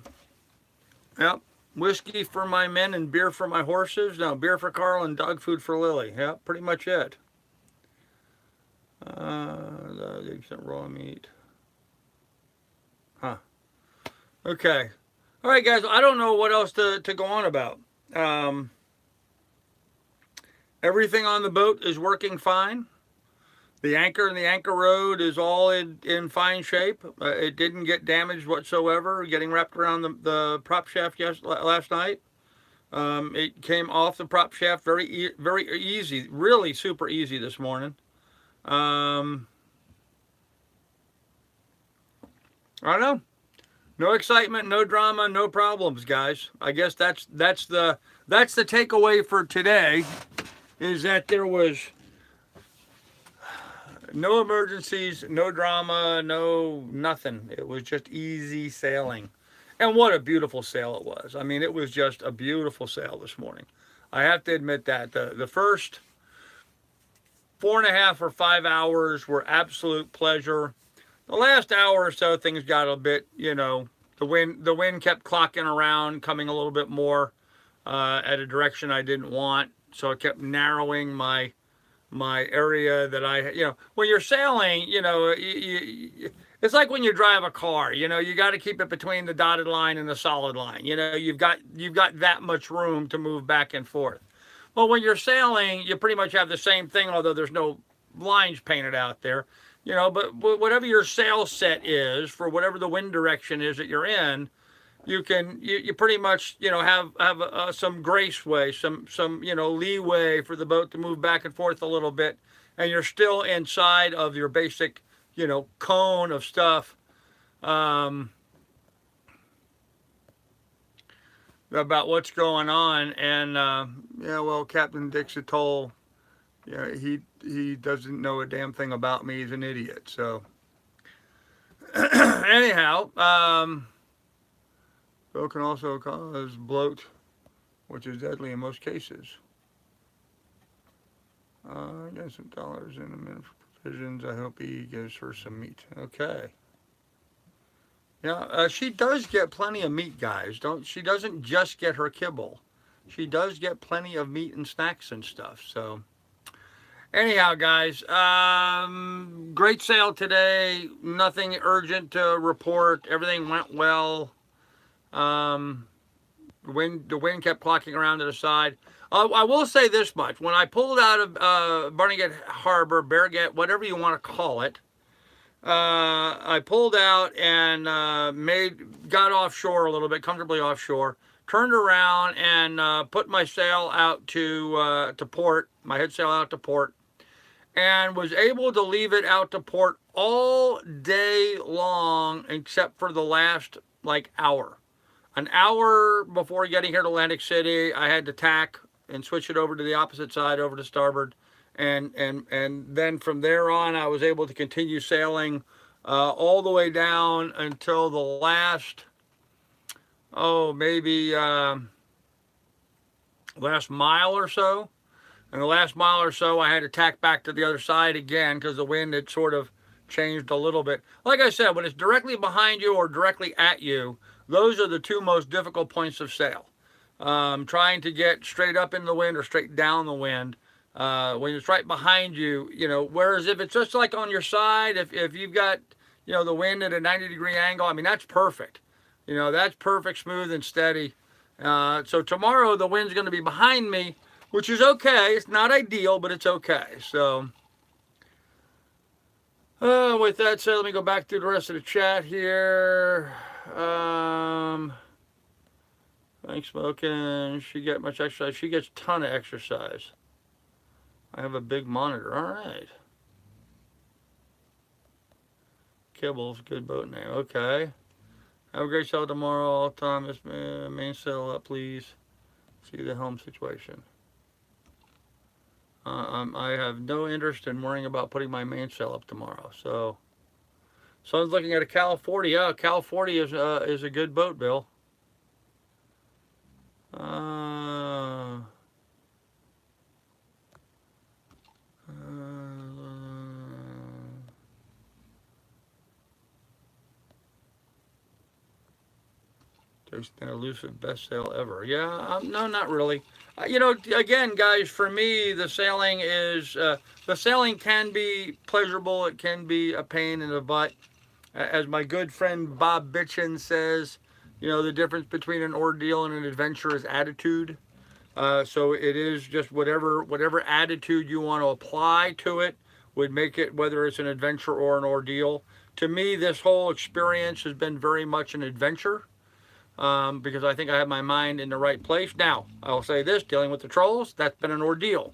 A: Yep. Whiskey for my men and beer for my horses. No, beer for Carl and dog food for Lily. Yep, pretty much it. The raw meat. Huh. Okay. All right, guys. I don't know what else to go on about. Everything on the boat is working fine. The anchor and the anchor rod is all in fine shape. It didn't get damaged whatsoever, getting wrapped around the prop shaft last night. It came off the prop shaft very easy, really super easy this morning. I don't know. No excitement, no drama, no problems, guys. I guess that's the takeaway for today. Is that there was no emergencies, no drama, no nothing. It was just easy sailing. And what a beautiful sail it was. I mean, it was just a beautiful sail this morning. I have to admit that. The first 4.5 or 5 hours were absolute pleasure. The last hour or so, things got a bit, the wind kept clocking around, coming a little bit more at a direction I didn't want. So I kept narrowing my area that when you're sailing, it's like when you drive a car, you got to keep it between the dotted line and the solid line. You've got that much room to move back and forth. Well, when you're sailing, you pretty much have the same thing, although there's no lines painted out there, but whatever your sail set is for whatever the wind direction is that you're in, you pretty much, you know, have some graceway, some you know, leeway for the boat to move back and forth a little bit, and you're still inside of your basic, you know, cone of stuff. Um, about what's going on, and yeah, well, Captain Dick's a toll. Yeah, he doesn't know a damn thing about me. He's an idiot. So anyhow, it can also cause bloat, which is deadly in most cases. I got some dollars in a minute for provisions. I hope he gives her some meat. Okay. Yeah, she does get plenty of meat, guys. She doesn't just get her kibble. She does get plenty of meat and snacks and stuff. So anyhow, guys, great sale today. Nothing urgent to report. Everything went well. The wind kept clocking around to the side. I will say this much: when I pulled out of Barnegat Harbor, Barnegat, whatever you want to call it, I pulled out and got offshore a little bit, comfortably offshore. Turned around and put my sail out to port, my head sail out to port, and was able to leave it out to port all day long except for the last like hour. An hour before getting here to Atlantic City, I had to tack and switch it over to the opposite side, over to starboard. And then from there on, I was able to continue sailing all the way down until the last, maybe last mile or so. And the last mile or so, I had to tack back to the other side again because the wind had sort of changed a little bit. Like I said, when it's directly behind you or directly at you, those are the two most difficult points of sail. Trying to get straight up in the wind or straight down the wind. When it's right behind you, you know, whereas if it's just like on your side, if you've got, you know, the wind at a 90-degree angle, I mean, that's perfect. You know, that's perfect, smooth and steady. So tomorrow the wind's going to be behind me, which is okay. It's not ideal, but it's okay. So with that said, let me go back through the rest of the chat here. Thanks, smoking. She get much exercise. She gets a ton of exercise. I have a big monitor. All right. Kibble's good boat name. Okay. Have a great sail tomorrow. All time. This main sail up, please. See the helm situation. I have no interest in worrying about putting my mainsail up tomorrow. So, someone's looking at a Cal 40. Yeah, Cal 40 is a good boat, Bill. There's an elusive best sail ever. Yeah, no, not really. You know, again, guys, for me, the sailing can be pleasurable. It can be a pain in the butt. As my good friend Bob Bitchin says, you know, the difference between an ordeal and an adventure is attitude. So it is just whatever attitude you want to apply to it would make it, whether it's an adventure or an ordeal. To me, this whole experience has been very much an adventure. Because I think I have my mind in the right place. Now, I'll say this, dealing with the trolls, that's been an ordeal.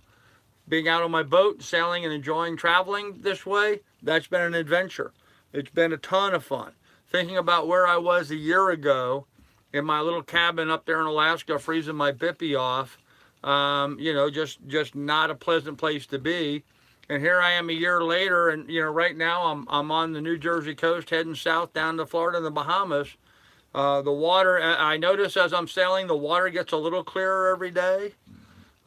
A: Being out on my boat, sailing and enjoying traveling this way, that's been an adventure. It's been a ton of fun. Thinking about where I was a year ago in my little cabin up there in Alaska, freezing my bippy off, you know, just not a pleasant place to be. And here I am a year later, and, you know, right now I'm on the New Jersey coast heading south down to Florida and the Bahamas. The water, I notice as I'm sailing, the water gets a little clearer every day.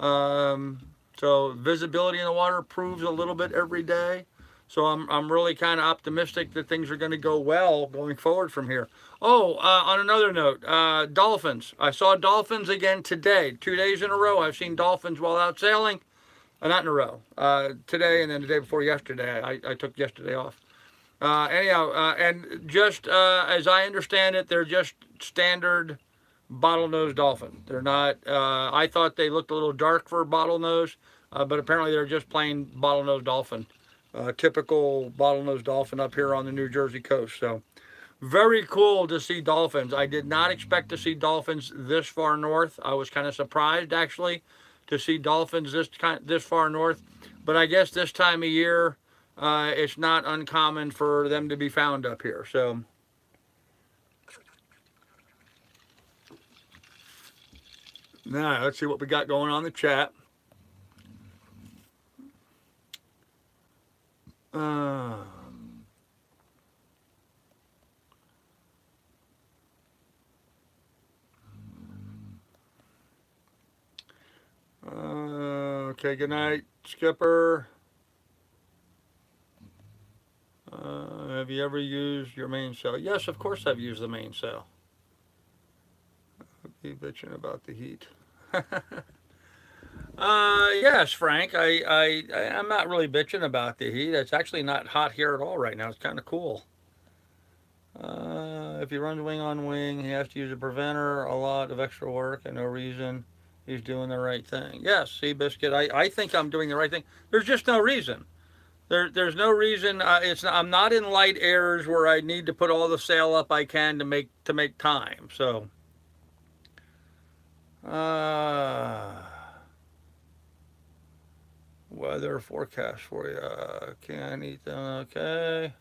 A: So visibility in the water improves a little bit every day. So I'm really kind of optimistic that things are going to go well going forward from here. On another note, dolphins. I saw dolphins again today. 2 days in a row I've seen dolphins while out sailing. Not in a row. Today and then the day before yesterday. I took yesterday off. And just as I understand it, they're just standard bottlenose dolphin. They're not, I thought they looked a little dark for a bottlenose, but apparently they're just plain bottlenose dolphin. Typical bottlenose dolphin up here on the New Jersey coast. So Very cool to see dolphins. I did not expect to see dolphins this far north. I was kind of surprised actually to see dolphins this far north. But I guess this time of year, it's not uncommon for them to be found up here. So now let's see what we got going on in the chat. Okay, good night, Skipper. Have you ever used your mainsail? Yes, of course I've used the mainsail. I'll be bitching about the heat. Yes, Frank. I'm not really bitching about the heat. It's actually not hot here at all right now. It's kind of cool. If he runs wing on wing, he has to use a preventer, a lot of extra work, and no reason. He's doing the right thing. Yes, Seabiscuit, I think I'm doing the right thing. There's just no reason. There's no reason. I'm not in light airs where I need to put all the sail up I can to make time. So, weather forecast for you. Can't eat them. Okay.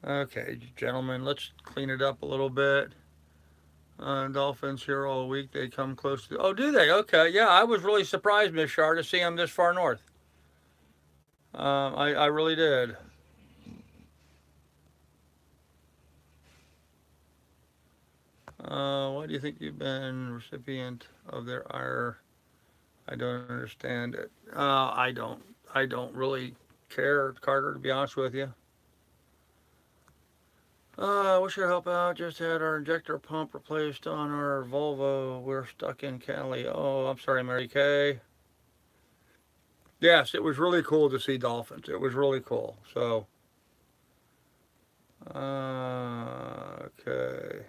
A: Okay, gentlemen, let's clean it up a little bit. Dolphins here all week. They come close to. Oh, do they? Okay, yeah. I was really surprised, Miss Shar, to see them this far north. I really did. Why do you think you've been recipient of their ire? I don't understand it. I don't really care, Carter, to be honest with you. We should help out. Just had our injector pump replaced on our Volvo. We're stuck in Cali. Oh, I'm sorry, Mary Kay. Yes, it was really cool to see dolphins. It was really cool. So, okay.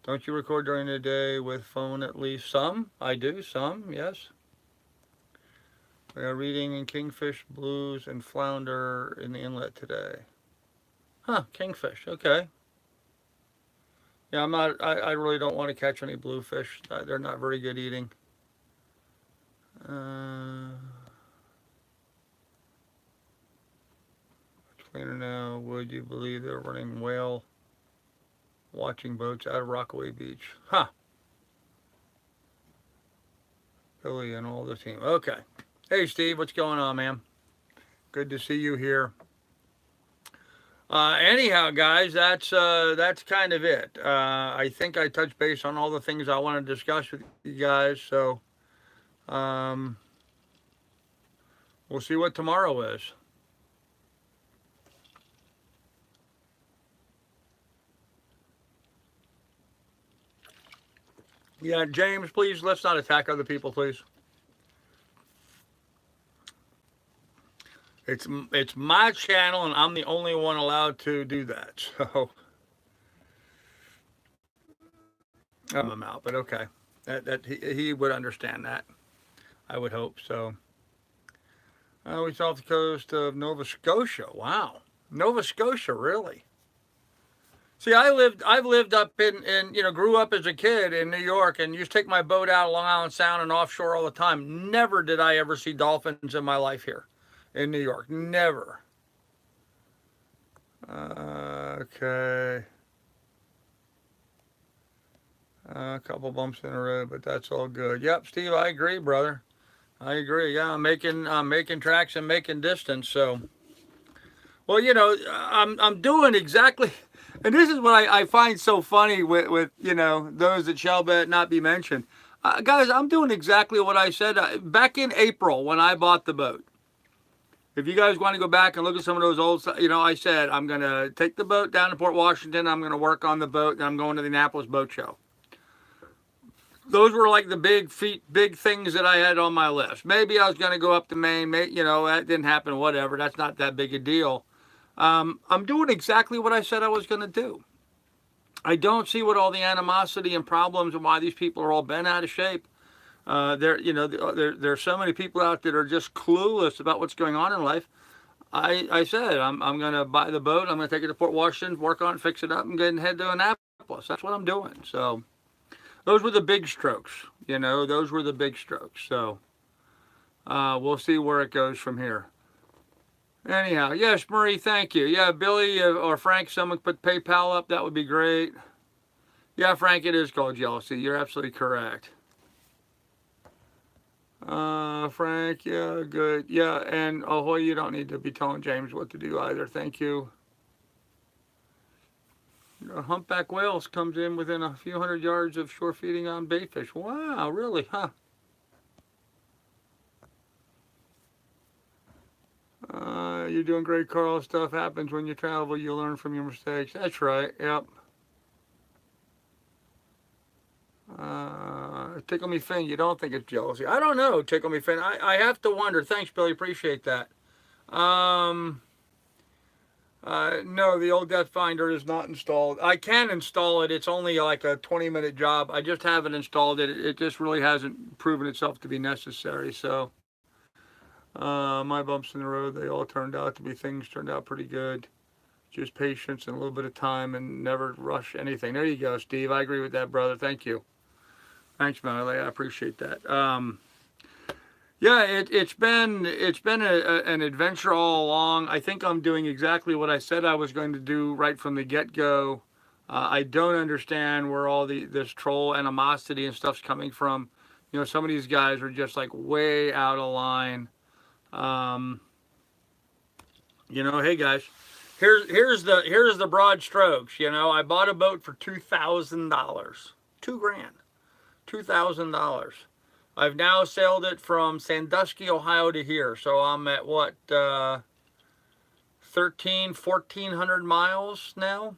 A: Don't you record during the day with phone at least? Some. I do. Some, yes. We are reading in kingfish, blues, and flounder in the inlet today. Huh, kingfish. Okay. Yeah, I'm not. I really don't want to catch any bluefish. They're not very good eating. Cleaner now. Would you believe they're running whale watching boats out of Rockaway Beach? Huh. Billy and all the team. Okay. Hey, Steve, what's going on, man? Good to see you here. Anyhow, guys, that's kind of it. I think I touched base on all the things I want to discuss with you guys. So, we'll see what tomorrow is. Yeah, James, please, let's not attack other people, please. It's my channel, and I'm the only one allowed to do that. So, I'm out, but okay. That he would understand that. I would hope so. We saw off the coast of Nova Scotia. Wow, Nova Scotia, really? See, I've lived up in grew up as a kid in New York, and used to take my boat out of Long Island Sound and offshore all the time. Never did I ever see dolphins in my life here in New York. Never. Okay. A couple bumps in a row, but that's all good. Yep, Steve, I agree, brother. I agree. Yeah, I'm making tracks and making distance. So, well, I'm doing exactly, and this is what I find so funny with those that shall not be mentioned. Guys, I'm doing exactly what I said back in April when I bought the boat. If you guys want to go back and look at some of those old, I said I'm going to take the boat down to Port Washington. I'm going to work on the boat, and I'm going to the Annapolis Boat Show. Those were like the big things that I had on my list. Maybe I was going to go up to Maine. That didn't happen. Whatever. That's not that big a deal. I'm doing exactly what I said I was going to do. I don't see what all the animosity and problems and why these people are all bent out of shape. There's so many people out that are just clueless about what's going on in life. I said I'm going to buy the boat. I'm going to take it to Port Washington, work on it, fix it up, and go and head to Annapolis. That's what I'm doing. So those were the big strokes. You know, those were the big strokes. So we'll see where it goes from here. Anyhow, yes, Marie, thank you. Yeah, Billy or Frank, someone put PayPal up. That would be great. Yeah, Frank, it is called jealousy. You're absolutely correct. Frank, yeah, good. Yeah, and Ahoy, you don't need to be telling James what to do either. Thank you. Humpback whales comes in within a few hundred yards of shore feeding on baitfish. Wow, really, huh? You're doing great, Carl. Stuff happens when you travel. You learn from your mistakes. That's right. Yep. Tickle Me Fin, you don't think it's jealousy. I don't know, Tickle Me Fin. I have to wonder. Thanks, Billy. Appreciate that. No, the old Death Finder is not installed. I can install it. It's only like a 20-minute job. I just haven't installed it. It just really hasn't proven itself to be necessary. So my bumps in the road, they all turned out to be things turned out pretty good. Just patience and a little bit of time and never rush anything. There you go, Steve. I agree with that, brother. Thank you. Thanks, Melly. I appreciate that. Yeah, it's been an adventure all along. I think I'm doing exactly what I said I was going to do right from the get-go. I don't understand where all this troll animosity and stuff's coming from. You know, some of these guys are just like way out of line. You know, hey guys, here's the broad strokes. You know, I bought a boat for $2,000, $2,000, $2,000. I've now sailed it from Sandusky, Ohio to here. So I'm at what, 1,400 miles now?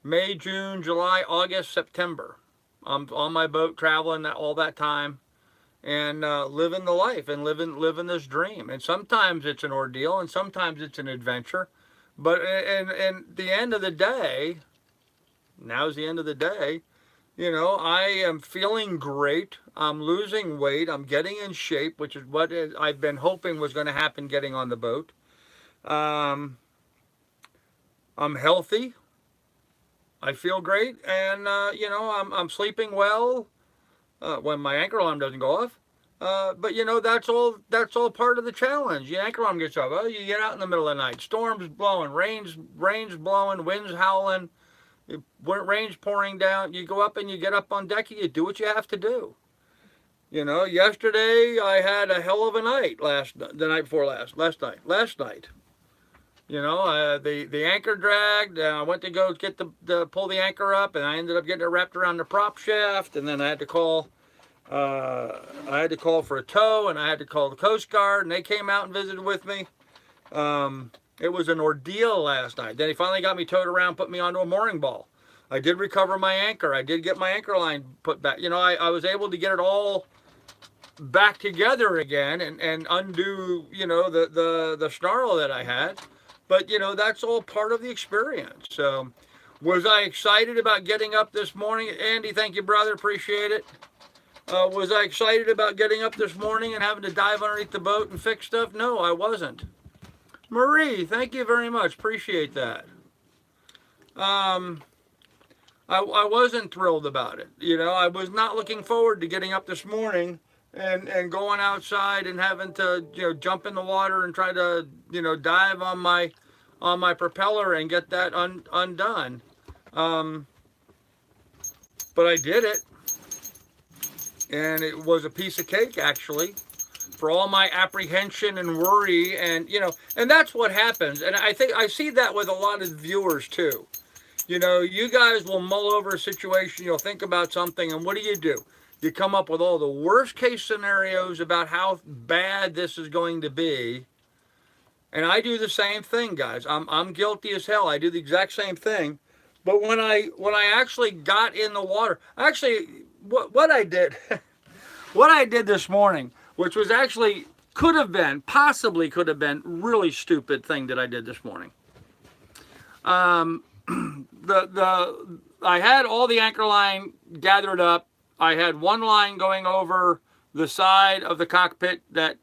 A: May, June, July, August, September. I'm on my boat traveling all that time and living the life and living this dream. And sometimes it's an ordeal and sometimes it's an adventure. But and the end of the day, now's the end of the day, you know, I am feeling great. I'm losing weight. I'm getting in shape, which is what I've been hoping was going to happen getting on the boat. I'm healthy. I feel great. And, you know, I'm sleeping well when my anchor alarm doesn't go off. But, you know, that's all part of the challenge. Your anchor alarm gets off. Well, you get out in the middle of the night. Storms blowing, rain's blowing, winds howling. Rain's pouring down. You go up and you get up on deck and you do what you have to do. You know, yesterday I had a hell of a night. Last night. You know, the anchor dragged. I went to go get pull the anchor up, and I ended up getting it wrapped around the prop shaft. And then I had to call for a tow, and I had to call the Coast Guard, and they came out and visited with me. It was an ordeal last night. Then he finally got me towed around, put me onto a mooring ball. I did recover my anchor. I did get my anchor line put back. You know, I was able to get it all back together again and undo, you know, the snarl that I had. But, you know, that's all part of the experience. So was I excited about getting up this morning? Andy, thank you, brother. Appreciate it. Was I excited about getting up this morning and having to dive underneath the boat and fix stuff? No, I wasn't. Marie, thank you very much. Appreciate that. I wasn't thrilled about it. You know, I was not looking forward to getting up this morning and going outside and having to, you know, jump in the water and try to, you know, dive on my propeller and get that undone. But I did it. And it was a piece of cake, actually, for all my apprehension and worry. And, you know, and that's what happens. And I think I see that with a lot of viewers, too. You know, you guys will mull over a situation. You'll think about something. And what do? You come up with all the worst case scenarios about how bad this is going to be. And I do the same thing, guys. I'm guilty as hell. I do the exact same thing. But when I actually got in the water, actually, what I did, what I did this morning, which was actually possibly could have been really stupid thing that I did this morning. I had all the anchor line gathered up. I had one line going over the side of the cockpit and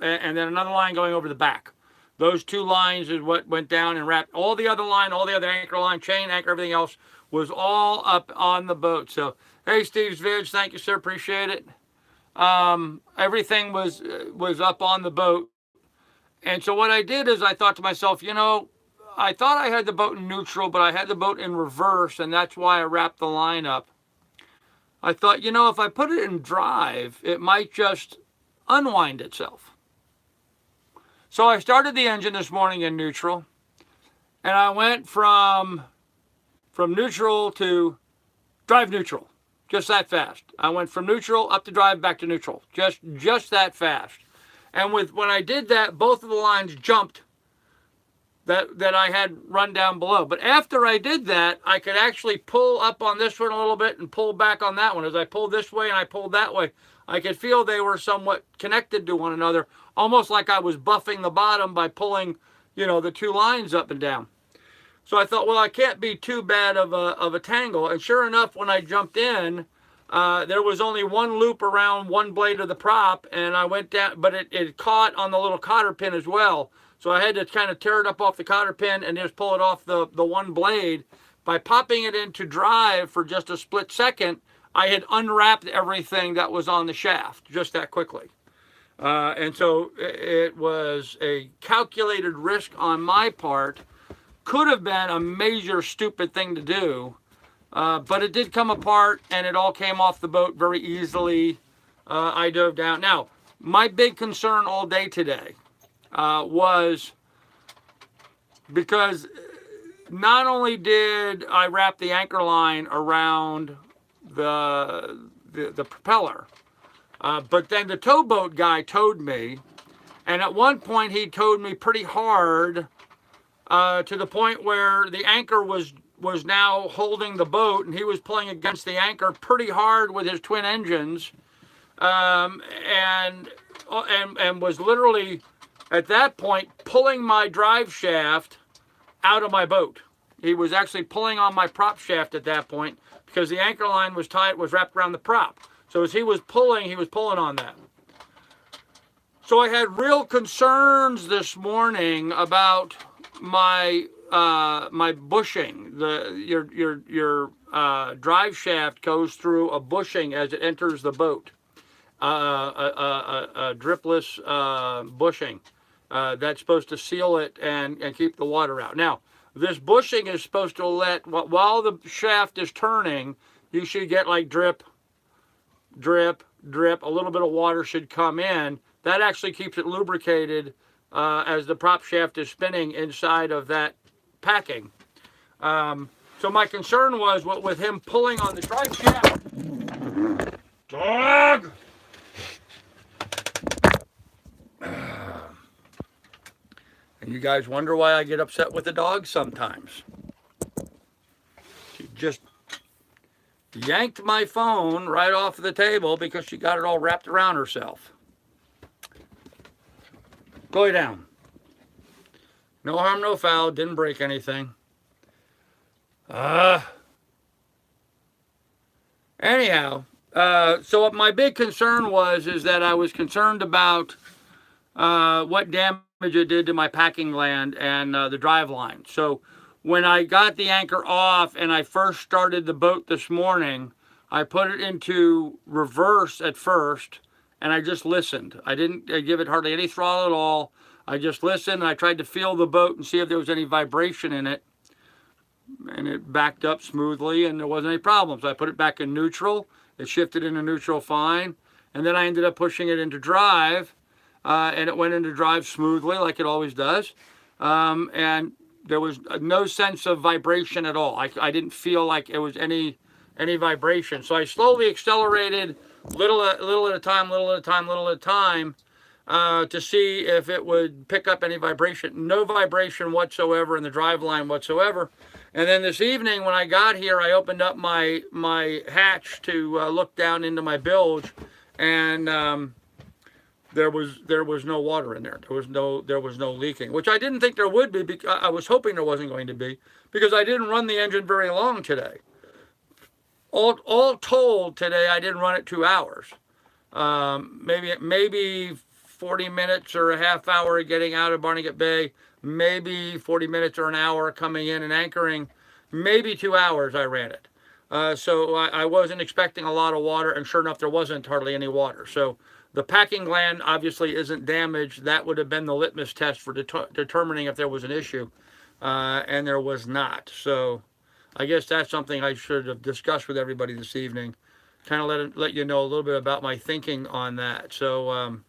A: then another line going over the back. Those two lines is what went down and wrapped all the other line, all the other anchor line, chain anchor, everything else was all up on the boat. So, hey, Steve's Vids, thank you, sir. Appreciate it. Everything was up on the boat. And so what I did is I thought to myself, I thought I had the boat in neutral, but I had the boat in reverse, and that's why I wrapped the line up. I thought, if I put it in drive, it might just unwind itself. So I started the engine this morning in neutral, and I went from neutral to drive neutral, just that fast. I went from neutral up to drive back to neutral, just that fast. And when I did that, both of the lines jumped that I had run down below. But after I did that, I could actually pull up on this one a little bit and pull back on that one. As I pulled this way and I pulled that way, I could feel they were somewhat connected to one another, almost like I was buffing the bottom by pulling, the two lines up and down. So I thought, well, I can't be too bad of a tangle. And sure enough, when I jumped in, there was only one loop around one blade of the prop, and I went down, but it caught on the little cotter pin as well. So I had to kind of tear it up off the cotter pin and just pull it off the one blade. By popping it into drive for just a split second, I had unwrapped everything that was on the shaft just that quickly. And so it was a calculated risk on my part. Could have been a major stupid thing to do. But it did come apart, and it all came off the boat very easily. I dove down. Now, my big concern all day today was because not only did I wrap the anchor line around the propeller, but then the towboat guy towed me, and at one point he towed me pretty hard to the point where the anchor was now holding the boat, and he was pulling against the anchor pretty hard with his twin engines, and was literally at that point pulling my drive shaft out of my boat. He was actually pulling on my prop shaft at that point because the anchor line was wrapped around the prop. So as he was pulling on that. So I had real concerns this morning about my bushing. Your drive shaft goes through a bushing as it enters the boat, a dripless bushing that's supposed to seal it and keep the water out. Now, this bushing is supposed to while the shaft is turning, you should get like drip, drip, drip. A little bit of water should come in. That actually keeps it lubricated as the prop shaft is spinning inside of that packing. So my concern was with him pulling on the drive shaft. Dog! And you guys wonder why I get upset with the dog sometimes. She just yanked my phone right off the table because she got it all wrapped around herself. Go lay down. No harm, no foul. Didn't break anything. Anyhow, so what my big concern is that I was concerned about what damage it did to my packing land and the drive line. So when I got the anchor off and I first started the boat this morning, I put it into reverse at first, and I just listened. I didn't give it hardly any throttle at all. I just listened, and I tried to feel the boat and see if there was any vibration in it. And it backed up smoothly, and there wasn't any problems. I put it back in neutral. It shifted into neutral fine. And then I ended up pushing it into drive, and it went into drive smoothly like it always does. And there was no sense of vibration at all. I didn't feel like it was any vibration. So I slowly accelerated little at a time, to see if it would pick up any vibration. No vibration whatsoever in the drive line whatsoever. And then this evening when I got here, I opened up my hatch to look down into my bilge, and there was no water in there. There was no leaking, which I didn't think there would be. Because I was hoping there wasn't going to be, because I didn't run the engine very long today. All told today, I didn't run it 2 hours. Maybe 40 minutes or a half hour getting out of Barnegat Bay, maybe 40 minutes or an hour coming in and anchoring, maybe 2 hours I ran it. So I wasn't expecting a lot of water, and sure enough, there wasn't hardly any water. So the packing gland obviously isn't damaged. That would have been the litmus test for determining if there was an issue, and there was not. So I guess that's something I should have discussed with everybody this evening. Kind of let you know a little bit about my thinking on that. So,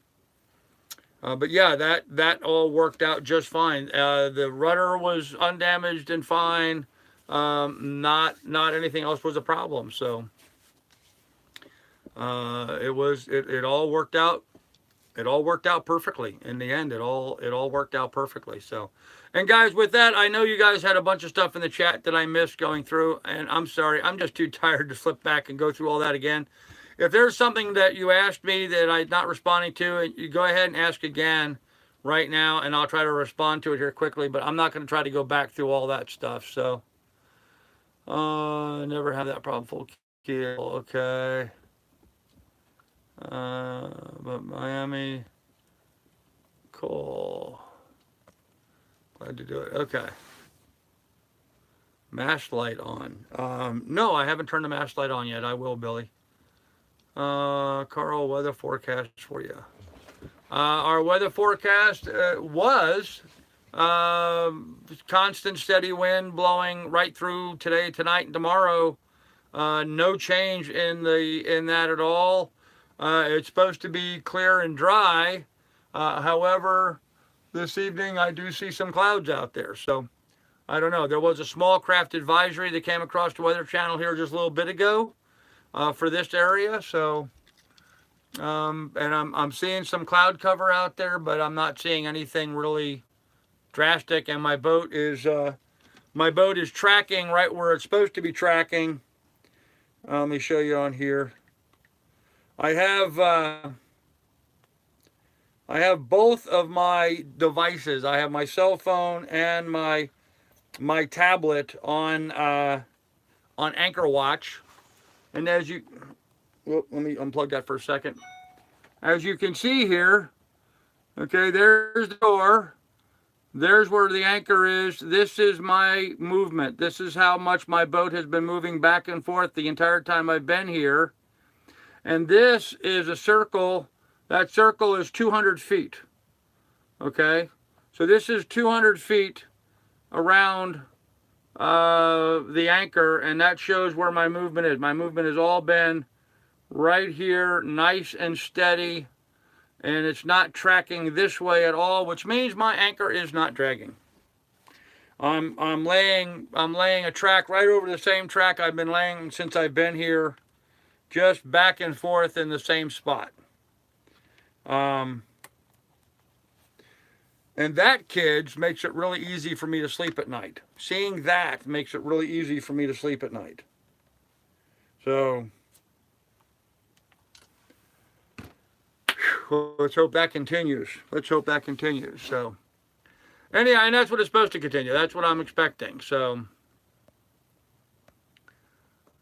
A: but yeah, that all worked out just fine. The rudder was undamaged and fine. Not anything else was a problem. So it all worked out. It all worked out perfectly in the end. It all worked out perfectly. So, and guys, with that, I know you guys had a bunch of stuff in the chat that I missed going through, and I'm sorry. I'm just too tired to flip back and go through all that again. If there's something that you asked me that I'm not responding to, you go ahead and ask again right now, and I'll try to respond to it here quickly. But I'm not going to try to go back through all that stuff. So, never had that problem. Full keel, okay. But Miami, cool. Glad to do it. Okay. Mast light on. No, I haven't turned the mast light on yet. I will, Billy. Carl, weather forecast for you. Our weather forecast was constant steady wind blowing right through today, tonight, and tomorrow. No change in that at all. It's supposed to be clear and dry. However, this evening I do see some clouds out there. So I don't know. There was a small craft advisory that came across the Weather Channel here just a little bit ago for this area. So, and I'm seeing some cloud cover out there, but I'm not seeing anything really drastic. And my boat is tracking right where it's supposed to be tracking. Let me show you on here. I have both of my devices. I have my cell phone and my tablet on Anchor Watch. And as you, let me unplug that for a second. As you can see here, okay, there's the door. There's where the anchor is. This is my movement. This is how much my boat has been moving back and forth the entire time I've been here. And this is a circle. That circle is 200 feet. Okay? So this is 200 feet around the anchor, and that shows where my movement is. My movement has all been right here, nice and steady, and it's not tracking this way at all, which means my anchor is not dragging. I'm laying a track right over the same track I've been laying since I've been here, just back and forth in the same spot. And that, kids, makes it really easy for me to sleep at night. Seeing that makes it really easy for me to sleep at night. So, let's hope that continues. Let's hope that continues. So, anyhow, and that's what it's supposed to continue. That's what I'm expecting. So,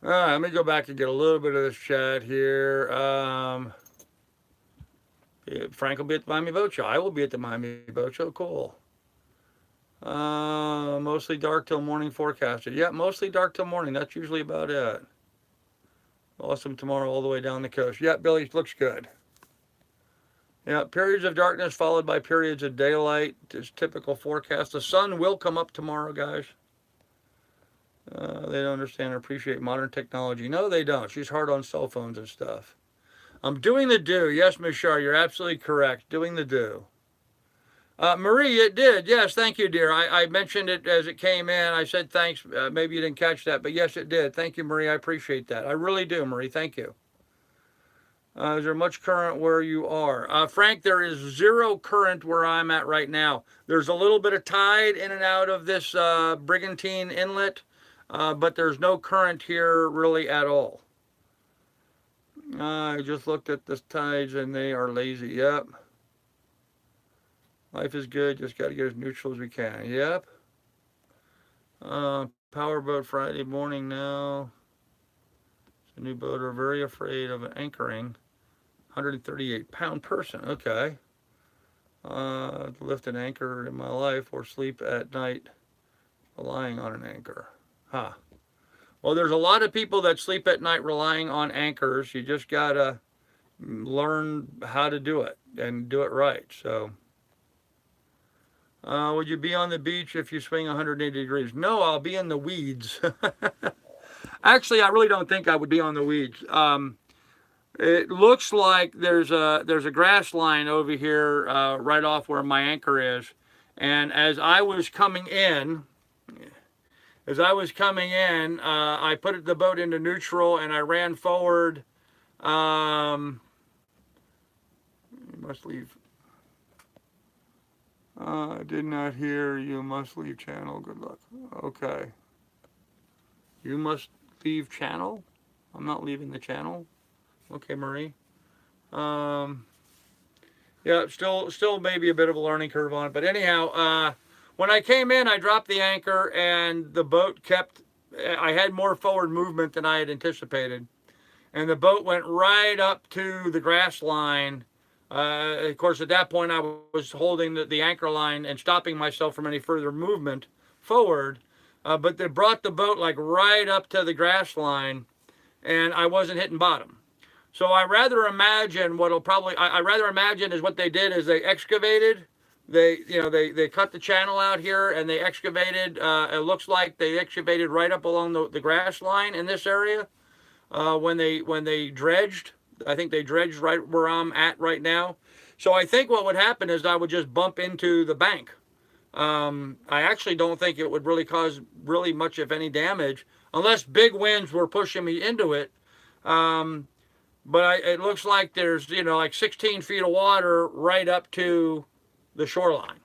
A: let me go back and get a little bit of this chat here. Frank will be at the Miami Boat Show. I will be at the Miami Boat Show. Cool. Mostly dark till morning forecasted. Yeah, mostly dark till morning. That's usually about it. Awesome tomorrow all the way down the coast. Yeah, Billy, looks good. Yeah, periods of darkness followed by periods of daylight is typical forecast. The sun will come up tomorrow, guys. They don't understand or appreciate modern technology. No, they don't. She's hard on cell phones and stuff. I'm doing the do. Yes, Ms. Shar, you're absolutely correct. Doing the do. Marie, it did. Yes, thank you, dear. I mentioned it as it came in. I said thanks. Maybe you didn't catch that, but yes, it did. Thank you, Marie. I appreciate that. I really do, Marie. Thank you. Is there much current where you are? Frank, there is zero current where I'm at right now. There's a little bit of tide in and out of this Brigantine Inlet, but there's no current here really at all. I just looked at the tides and they are lazy. Yep. Life is good. Just got to get as neutral as we can. Yep. Powerboat Friday morning now. It's a new boat. Are very afraid of anchoring. 138-pound person. Okay. To lift an anchor in my life or sleep at night relying on an anchor. Huh. Well, there's a lot of people that sleep at night relying on anchors. You just gotta learn how to do it and do it right. So, would you be on the beach if you swing 180 degrees? No, I'll be in the weeds. Actually, I really don't think I would be on the weeds. It looks like there's a grass line over here right off where my anchor is, and as I was coming in, I put the boat into neutral and I ran forward. You must leave. I did not hear. You must leave channel. Good luck. Okay. You must leave channel. I'm not leaving the channel. Okay, Marie. Yeah, still maybe a bit of a learning curve on it. But anyhow, when I came in, I dropped the anchor and the boat I had more forward movement than I had anticipated. And the boat went right up to the grass line. Of course, at that point, I was holding the anchor line and stopping myself from any further movement forward. But they brought the boat like right up to the grass line, and I wasn't hitting bottom. So I rather imagine is what they did is they excavated. They cut the channel out here and they excavated. It looks like they excavated right up along the grass line in this area. When they dredged, I think they dredged right where I'm at right now. So I think what would happen is I would just bump into the bank. I actually don't think it would really cause really much of any damage unless big winds were pushing me into it. But it looks like there's, like 16 feet of water right up to the shoreline.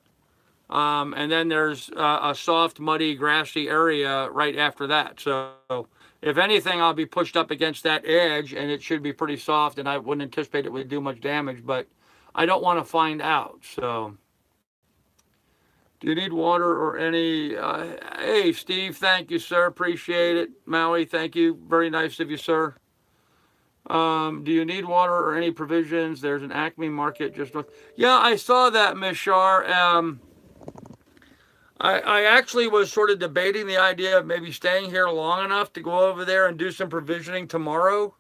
A: And then there's a soft, muddy, grassy area right after that. So if anything, I'll be pushed up against that edge and it should be pretty soft and I wouldn't anticipate it would do much damage, but I don't want to find out. So do you need water or any? Hey, Steve, thank you, sir. Appreciate it. Maui, thank you. Very nice of you, sir. Do you need water or any provisions? There's an Acme market just north. Yeah, I saw that, Miss Shar. I actually was sort of debating the idea of maybe staying here long enough to go over there and do some provisioning tomorrow.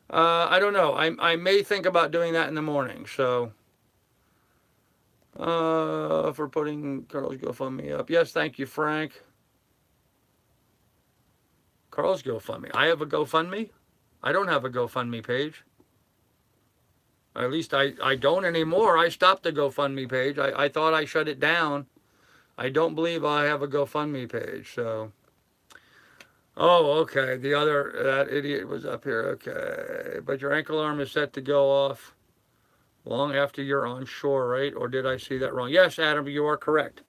A: I don't know. I may think about doing that in the morning. So, for putting Carl's GoFundMe up. Yes, thank you, Frank. Carl's GoFundMe. I have a GoFundMe. I don't have a GoFundMe page. At least I don't anymore. I stopped the GoFundMe page. I thought I shut it down. I don't believe I have a GoFundMe page. So, oh, okay. That idiot was up here. Okay. But your ankle alarm is set to go off long after you're on shore, right? Or did I see that wrong? Yes, Adam, you are correct.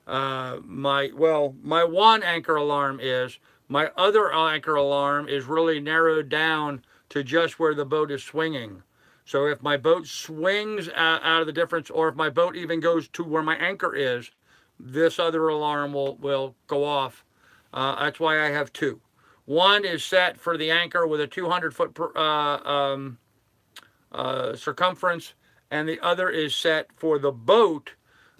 A: My one anchor alarm is. My other anchor alarm is really narrowed down to just where the boat is swinging. So if my boat swings out of the difference, or if my boat even goes to where my anchor is, this other alarm will go off. That's why I have two. One is set for the anchor with a 200-foot circumference, and the other is set for the boat.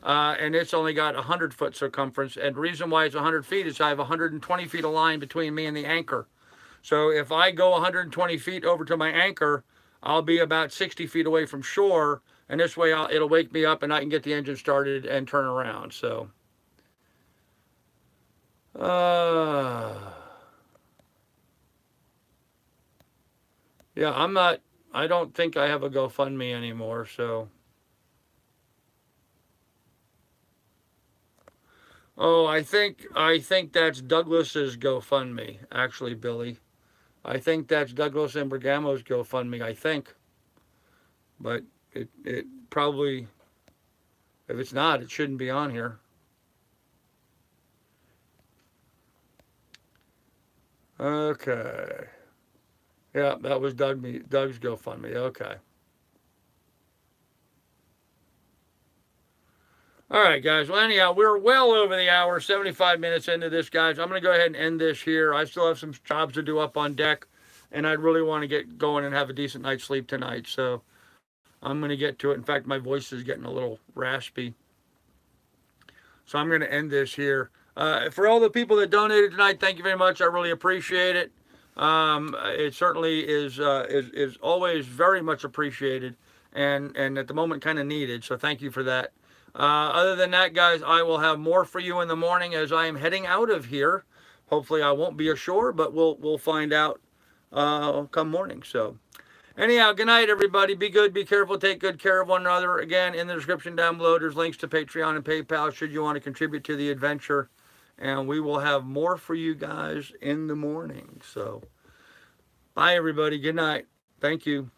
A: And it's only got 100-foot circumference. And the reason why it's 100 feet is I have 120 feet of line between me and the anchor. So if I go 120 feet over to my anchor, I'll be about 60 feet away from shore. And this way it'll wake me up and I can get the engine started and turn around. So, yeah, I don't think I have a GoFundMe anymore. So. Oh, I think that's Douglas's GoFundMe, actually, Billy. I think that's Douglas and Bergamo's GoFundMe, I think. But it probably, if it's not, it shouldn't be on here. Okay. Yeah, that was Doug's GoFundMe. Okay. All right, guys. Well, anyhow, we're well over the hour, 75 minutes into this, guys. I'm going to go ahead and end this here. I still have some jobs to do up on deck, and I'd really want to get going and have a decent night's sleep tonight. So I'm going to get to it. In fact, my voice is getting a little raspy. So I'm going to end this here. For all the people that donated tonight, thank you very much. I really appreciate it. It certainly is always very much appreciated, and at the moment kind of needed. So thank you for that. Other than that, guys, I will have more for you in the morning as I am heading out of here. Hopefully, I won't be ashore, but we'll find out come morning. So. Anyhow, good night, everybody. Be good, be careful, take good care of one another. Again, in the description down below, there's links to Patreon and PayPal should you want to contribute to the adventure. And we will have more for you guys in the morning. So, bye, everybody. Good night. Thank you.